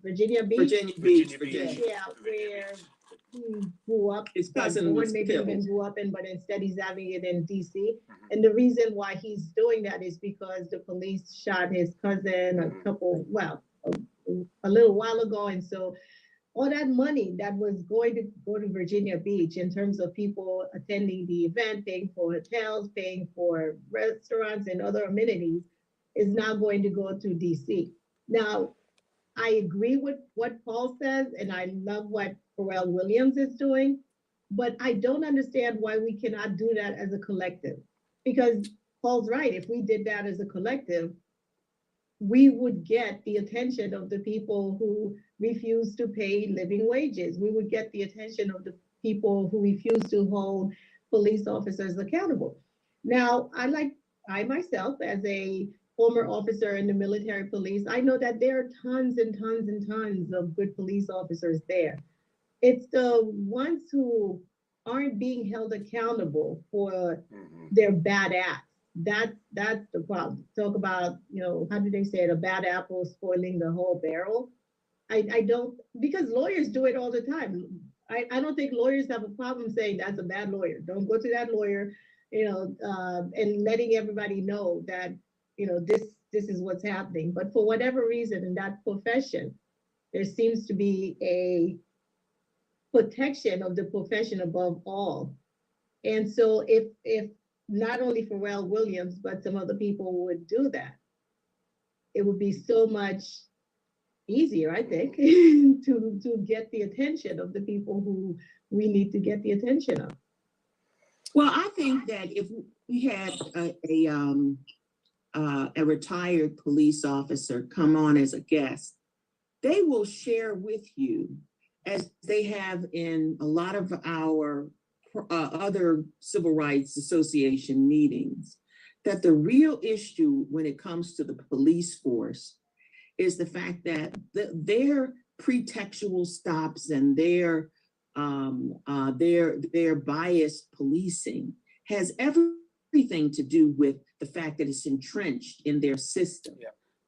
Virginia Beach. Virginia. Yeah, where he grew up. His cousin was maybe killed. even grew up in, but instead he's having it in DC. And the reason why he's doing that is because the police shot his cousin a little while ago, and so all that money that was going to go to Virginia Beach in terms of people attending the event, paying for hotels, paying for restaurants and other amenities is now going to go to DC. Now, I agree with what Paul says, and I love what Pharrell Williams is doing, but I don't understand why we cannot do that as a collective. Because Paul's right, if we did that as a collective, we would get the attention of the people who refuse to pay living wages. We would get the attention of the people who refuse to hold police officers accountable. Now, I myself, as a former officer in the military police, I know that there are tons and tons and tons of good police officers there. It's the ones who aren't being held accountable for their bad acts. That's the problem. Talk about, how do they say it? A bad apple spoiling the whole barrel. I don't, because lawyers do it all the time. I don't think lawyers have a problem saying that's a bad lawyer. Don't go to that lawyer, and letting everybody know that, this is what's happening. But for whatever reason in that profession, there seems to be a protection of the profession above all. And so if not only Pharrell Williams, but some other people would do that, it would be so much easier, I think, to get the attention of the people who we need to get the attention of. Well, I think that if we had a retired police officer come on as a guest, they will share with you, as they have in a lot of our other civil rights association meetings, that the real issue when it comes to the police force is the fact that their pretextual stops and their biased policing has everything to do with the fact that it's entrenched in their system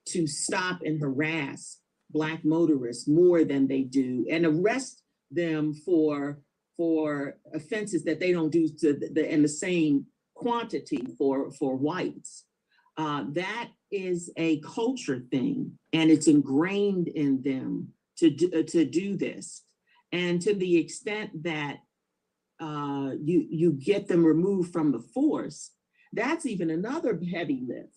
to stop and harass Black motorists more than they do and arrest them for offenses that they don't do in the same quantity for whites. That is a culture thing, and it's ingrained in them to do this. And to the extent that you get them removed from the force, that's even another heavy lift.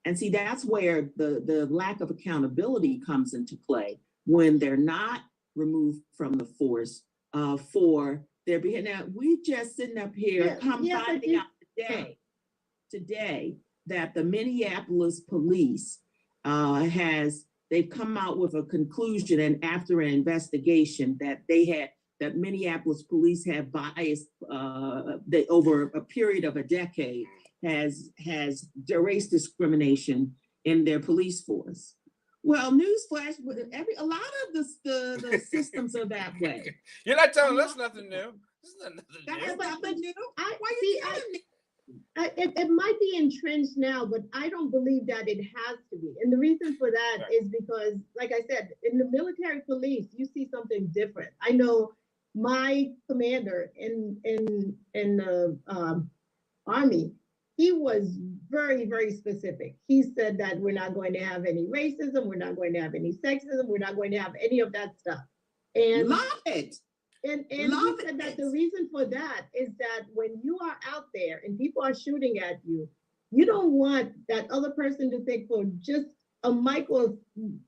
And see, that's where the lack of accountability comes into play when they're not removed from the force for their behavior. Now, we just sitting up here finding out today that the Minneapolis police they've come out with a conclusion, and after an investigation that Minneapolis police have biased over a period of a decade has race discrimination in their police force. Well, newsflash, a lot of the systems are that way. You're not telling us nothing new. This is nothing new. It might be entrenched now, but I don't believe that it has to be. And the reason for that is because, like I said, in the military police, you see something different. I know my commander in the Army, he was very, very specific. He said that we're not going to have any racism, we're not going to have any sexism, we're not going to have any of that stuff. And love it. And he said that the reason for that is that when you are out there and people are shooting at you, you don't want that other person to think for just a micro,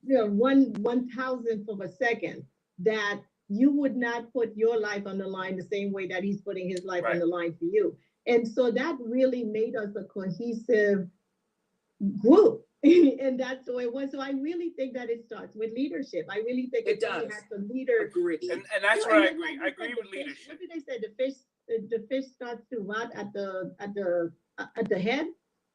1/1000th of a second that you would not put your life on the line the same way that he's putting his life on the line for you. And so that really made us a cohesive group. And that's the way it was. So I really think that it starts with leadership. I really think it does. Has the leader. Agree. And that's where I agree. I agree with leadership. What did they say? The fish starts to rot at the head.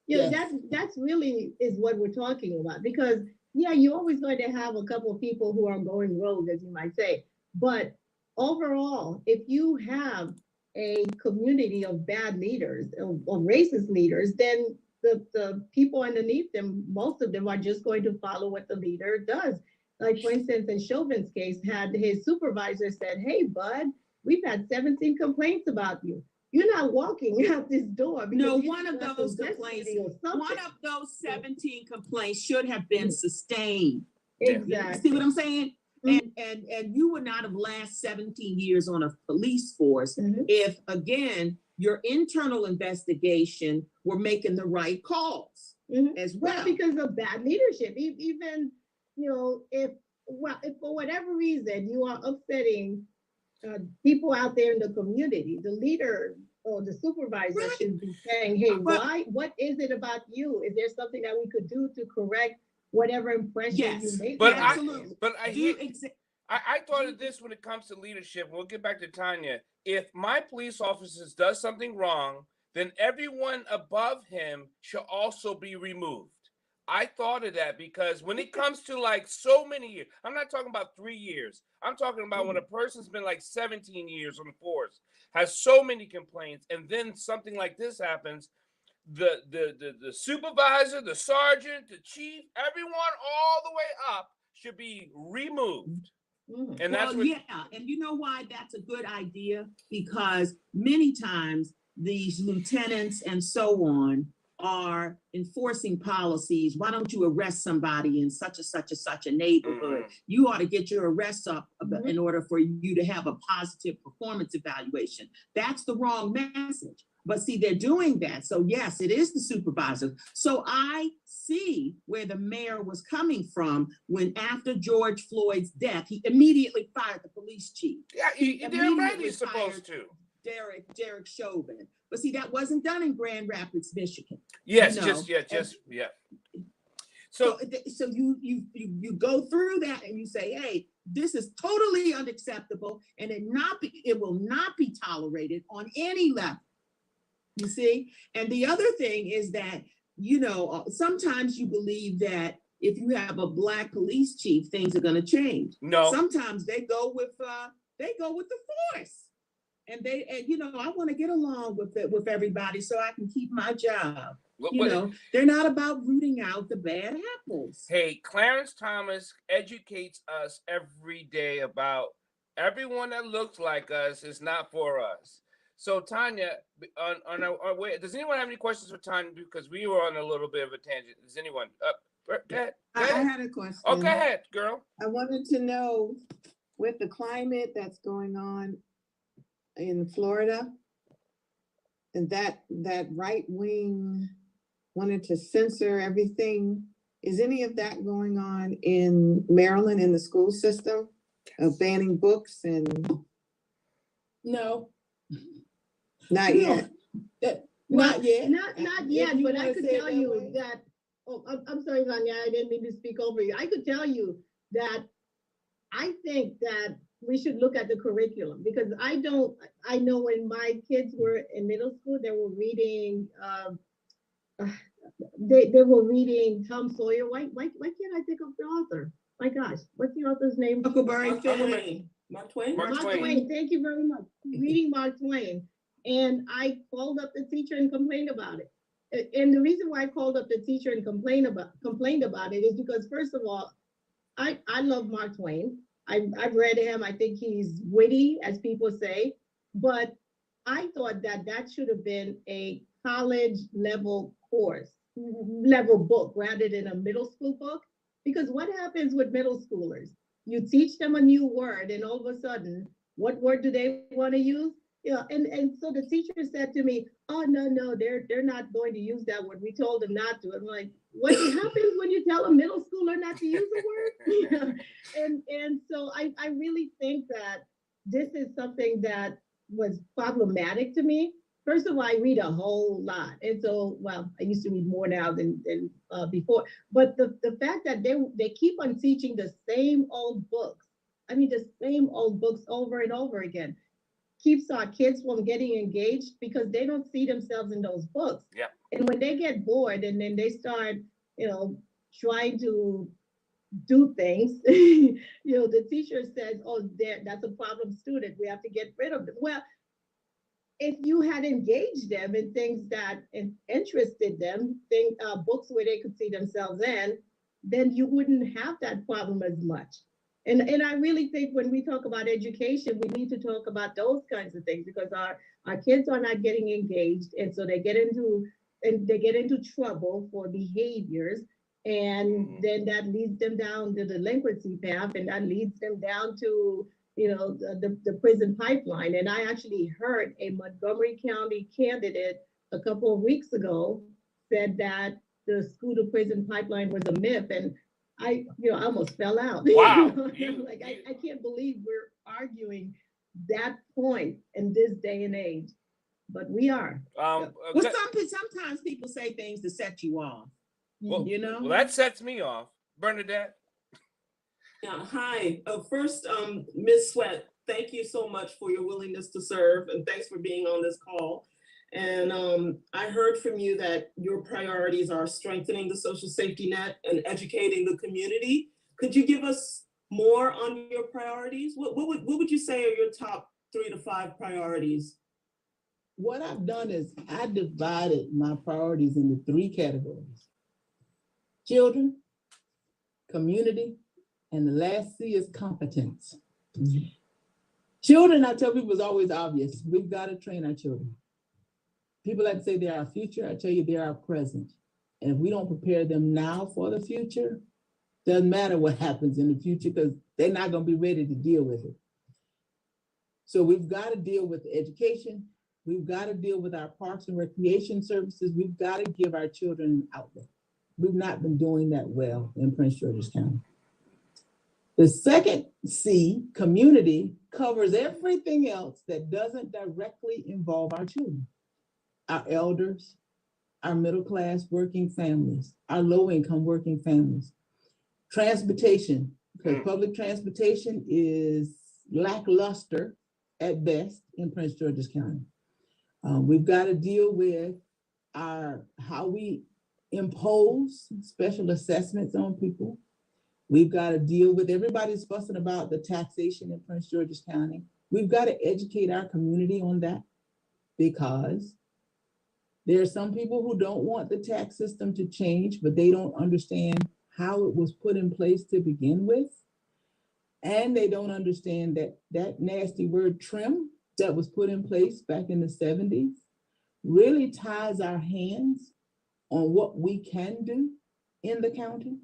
You know, that's really is what we're talking about. Because you're always going to have a couple of people who are going rogue, as you might say. But overall, if you have a community of bad leaders or racist leaders, then the people underneath them, most of them are just going to follow what the leader does. Like, for instance, in Chauvin's case, had his supervisor said, "Hey, bud, we've had 17 complaints about you. You're not walking out this door." No, one of those 17 complaints should have been sustained. Exactly. See what I'm saying? And you would not have lasted 17 years on a police force if, again, your internal investigation were making the right calls as well. Because of bad leadership. Even, if for whatever reason you are upsetting people out there in the community, the leader or the supervisor should be saying, "Hey, what is it about you? Is there something that we could do to correct whatever impression you make?" I thought of this when it comes to leadership. We'll get back to Tanya. If my police officers does something wrong, then everyone above him should also be removed. I thought of that because when it comes to like so many years, I'm not talking about 3 years. I'm talking about when a person's been like 17 years on the force, has so many complaints, and then something like this happens, the supervisor, the sergeant, the chief, everyone all the way up should be removed. And that's and you know why that's a good idea? Because many times these lieutenants and so on are enforcing policies. Why don't you arrest somebody in such a neighborhood? You ought to get your arrests up in order for you to have a positive performance evaluation. That's the wrong message. But see, they're doing that. So yes, it is the supervisor. So I see where the mayor was coming from when after George Floyd's death, he immediately fired the police chief. Yeah, you're right, he's supposed to. Derek Chauvin. But see, that wasn't done in Grand Rapids, Michigan. Yes, So you go through that and you say, "Hey, this is totally unacceptable, and it will not be tolerated on any level." You see? And the other thing is that, sometimes you believe that if you have a Black police chief, things are going to change. No. Sometimes they go with the force. And I want to get along with everybody so I can keep my job. They're not about rooting out the bad apples. Hey, Clarence Thomas educates us every day about everyone that looks like us is not for us. So Tanya, on our way, does anyone have any questions for Tanya? Because we were on a little bit of a tangent. Does anyone? Go ahead. I had a question. Oh, go ahead, girl. I wanted to know, with the climate that's going on in Florida. And that right wing wanted to censor everything. Is any of that going on in Maryland in the school system of banning books and No, not No. yet? not yet. Not yet, but I could tell you that, oh, I'm sorry, Tanya, I didn't mean to speak over you. I could tell you that I think that we should look at the curriculum, because I know when my kids were in middle school, they were reading, they were reading Tom Sawyer. Why can't I think of the author? My gosh, what's the author's name? Huckleberry Mark Finn. Twain. Mark Twain. Mark Mark Twain. Twain. Thank you very much. Reading Mark Twain. And I called up the teacher and complained about it. And the reason why I called up the teacher and complained about it is because, first of all, I love Mark Twain. I've read him. I think he's witty, as people say. But I thought that should have been a college level book rather than a middle school book. Because what happens with middle schoolers? You teach them a new word, and all of a sudden, what word do they want to use? And so the teacher said to me, "Oh, no, they're not going to use that word. We told them not to." I'm like, what happens when you tell a middle schooler not to use a word? And so I really think that this is something that was problematic to me. First of all, I read a whole lot. And so, well, I used to read more now than before. But the fact that they keep on teaching the same old books, I mean, the same old books over and over again, keeps our kids from getting engaged because they don't see themselves in those books. Yeah. And when they get bored and then they start, trying to do things, the teacher says, "Oh, that's a problem student. We have to get rid of them." Well, if you had engaged them in things that interested them, books where they could see themselves in, then you wouldn't have that problem as much. And I really think when we talk about education, we need to talk about those kinds of things, because our kids are not getting engaged, and so they get into trouble for behaviors, and then that leads them down the delinquency path, and that leads them down to the prison pipeline. And I actually heard a Montgomery County candidate a couple of weeks ago said that the school to prison pipeline was a myth, and I almost fell out. Wow. I can't believe we're arguing that point in this day and age, but we are. Well, sometimes people say things to set you off. Well, Well, well, that sets me off. Bernadette. Yeah, hi. First, Ms. Sweat, thank you so much for your willingness to serve, and thanks for being on this call. And I heard from you that your priorities are strengthening the social safety net and educating the community. Could you give us more on your priorities? What would you say are your top 3 to 5 priorities? What I've done is I divided my priorities into 3 categories: children, community, and the last C is competence. Children, I tell people, is always obvious. We've got to train our children. People like to say they're our future. I tell you, they're our present. And if we don't prepare them now for the future, doesn't matter what happens in the future, because they're not going to be ready to deal with it. So we've got to deal with education. We've got to deal with our parks and recreation services. We've got to give our children an outlet. We've not been doing that well in Prince George's County. The second C, community, covers everything else that doesn't directly involve our children: our elders, our middle-class working families, our low-income working families. Transportation, because public transportation is lackluster at best in Prince George's County. We've got to deal with how we impose special assessments on people. We've got to deal with, everybody's fussing about the taxation in Prince George's County. We've got to educate our community on that, because there are some people who don't want the tax system to change, but they don't understand how it was put in place to begin with. And they don't understand that nasty word trim that was put in place back in the 70s really ties our hands on what we can do in the county.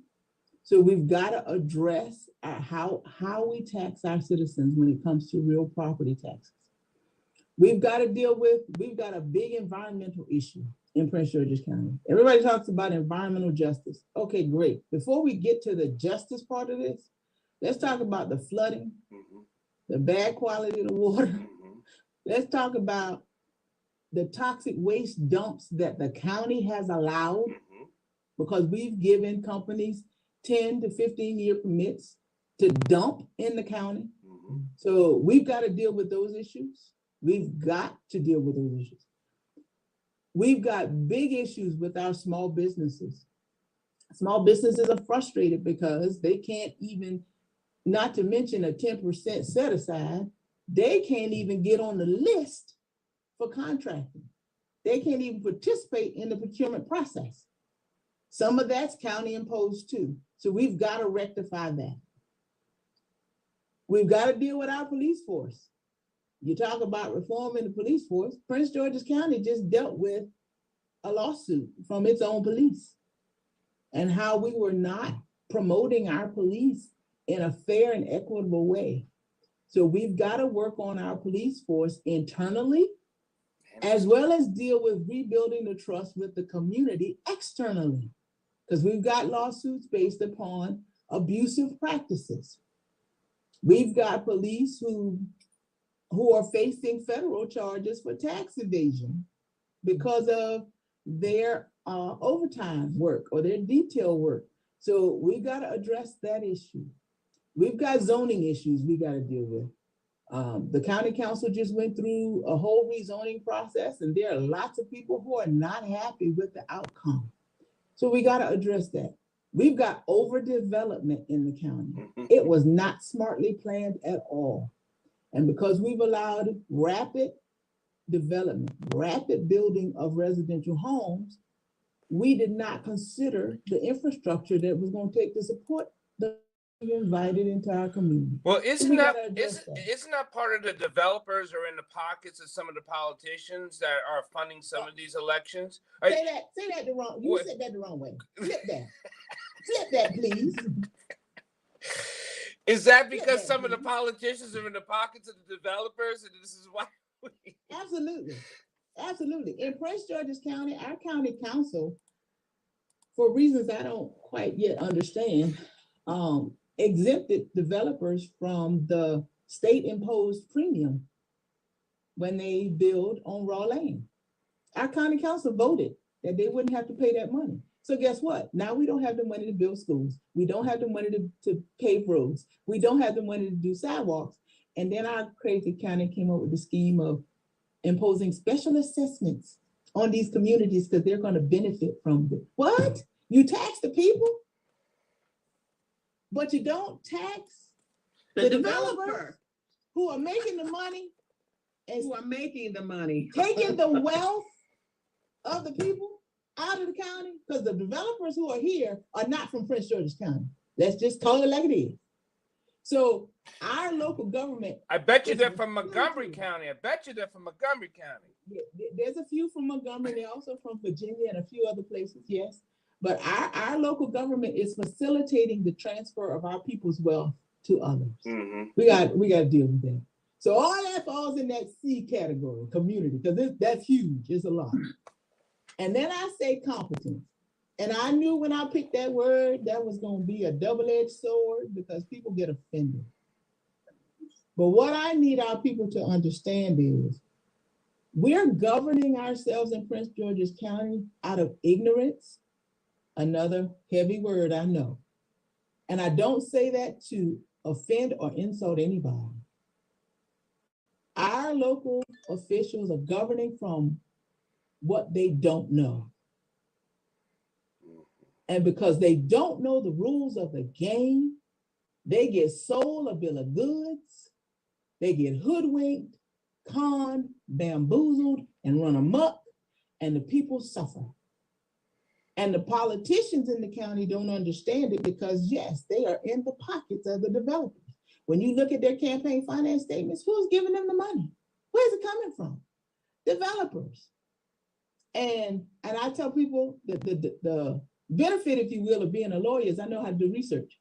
So we've got to address how we tax our citizens when it comes to real property taxes. We've got a big environmental issue in Prince George's County. Everybody talks about environmental justice. Okay, great. Before we get to the justice part of this, let's talk about the flooding, the bad quality of the water. Let's talk about the toxic waste dumps that the county has allowed, because we've given companies 10 to 15-year permits to dump in the county. So we've got to deal with those issues. We've got to deal with those issues. We've got big issues with our small businesses. Small businesses are frustrated because they can't even, not to mention a 10% set aside, they can't even get on the list for contracting. They can't even participate in the procurement process. Some of that's county imposed too. So we've got to rectify that. We've got to deal with our police force. You talk about reforming the police force. Prince George's County just dealt with a lawsuit from its own police and how we were not promoting our police in a fair and equitable way. So we've got to work on our police force internally, as well as deal with rebuilding the trust with the community externally, because we've got lawsuits based upon abusive practices. We've got police who are facing federal charges for tax evasion because of their overtime work or their detail work. So we've got to address that issue. We've got zoning issues we got to deal with. The county council just went through a whole rezoning process, and there are lots of people who are not happy with the outcome. So we got to address that. We've got overdevelopment in the county. It was not smartly planned at all. And because we've allowed rapid development, rapid building of residential homes, we did not consider the infrastructure that was going to take to support the invited into our community. Well, isn't that that part of the developers or in the pockets of some of the politicians that are funding some of these elections? Say that the wrong. You said that the wrong way. Flip that. Flip that, please. Is that because some of the politicians are in the pockets of the developers, and this is why? Absolutely, absolutely. In Prince George's County, our county council, for reasons I don't quite yet understand, exempted developers from the state-imposed premium when they build on raw land. Our county council voted that they wouldn't have to pay that money. So guess what? Now we don't have the money to build schools. We don't have the money to pave roads. We don't have the money to do sidewalks. And then our crazy county came up with the scheme of imposing special assessments on these communities because they're going to benefit from it. What? You tax the people, but you don't tax the developers who are making the money and Who are making the money. taking the wealth of the people out of the county, because the developers who are here are not from Prince George's County. Let's just call it like it is. So our local government. I bet you they're from Montgomery County. There's a few from Montgomery. They're also from Virginia and a few other places, yes. But our local government is facilitating the transfer of our people's wealth to others. We got to deal with that. So all that falls in that C category, community, because that's huge. It's a lot. And then I say competence. And I knew when I picked that word, that was going to be a double-edged sword because people get offended. But what I need our people to understand is we're governing ourselves in Prince George's County out of ignorance. Another heavy word, I know. And I don't say that to offend or insult anybody. Our local officials are governing from what they don't know. And because they don't know the rules of the game, they get sold a bill of goods, they get hoodwinked, conned, bamboozled, and run amok, and the people suffer. And the politicians in the county don't understand it because, yes, they are in the pockets of the developers. When you look at their campaign finance statements, who's giving them the money? Where's it coming from? Developers. And I tell people that the benefit, if you will, of being a lawyer is I know how to do research.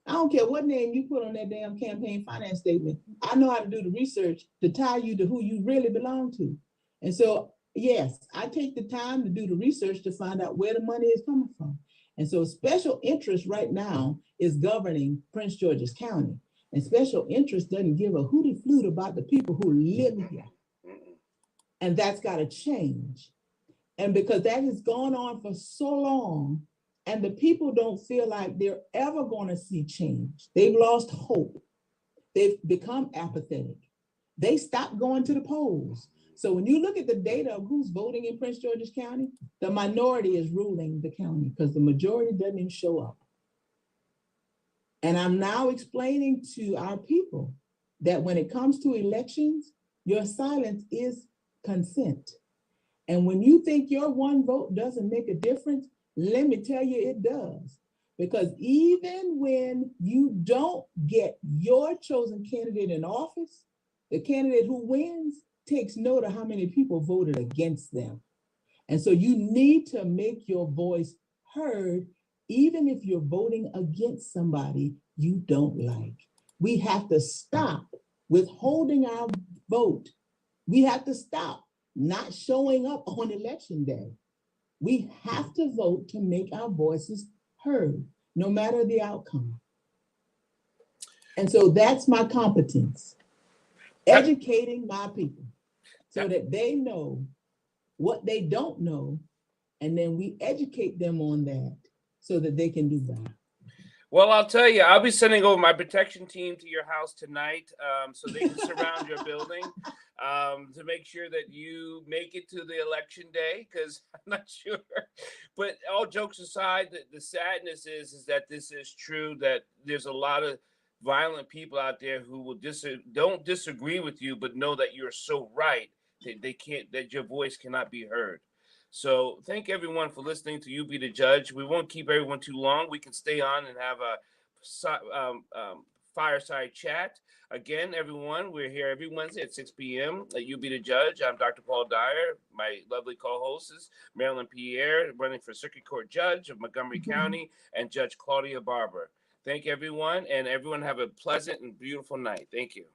I don't care what name you put on that damn campaign finance statement. I know how to do the research to tie you to who you really belong to. And so, yes, I take the time to do the research to find out where the money is coming from. And so special interest right now is governing Prince George's County. And special interest doesn't give a hooty flute about the people who live here. And that's got to change. And because that has gone on for so long, and the people don't feel like they're ever going to see change. They've lost hope. They've become apathetic. They stopped going to the polls. So when you look at the data of who's voting in Prince George's County, the minority is ruling the county because the majority doesn't even show up. And I'm now explaining to our people that when it comes to elections, your silence is consent. And when you think your one vote doesn't make a difference, let me tell you, it does. Because even when you don't get your chosen candidate in office, the candidate who wins takes note of how many people voted against them. And so you need to make your voice heard, even if you're voting against somebody you don't like. We have to stop withholding our vote. We have to stop not showing up on election day. We have to vote to make our voices heard, no matter the outcome. And so that's my competence, educating my people so that they know what they don't know, and then we educate them on that so that they can do better. Well, I'll tell you, I'll be sending over my protection team to your house tonight so they can surround your building to make sure that you make it to the election day, because I'm not sure. But all jokes aside, the sadness is that this is true, that there's a lot of violent people out there who will don't disagree with you, but know that you're so right that they can't, that your voice cannot be heard. So thank everyone for listening to You Be the Judge. We won't keep everyone too long. We can stay on and have a fireside chat. Again, everyone, we're here every Wednesday at 6 p.m. at You Be the Judge. I'm Dr. Paul Dyer. My lovely co-host is Marypierre, running for Circuit Court Judge of Montgomery County, and Judge Claudia Barber. Thank everyone, and everyone have a pleasant and beautiful night. Thank you.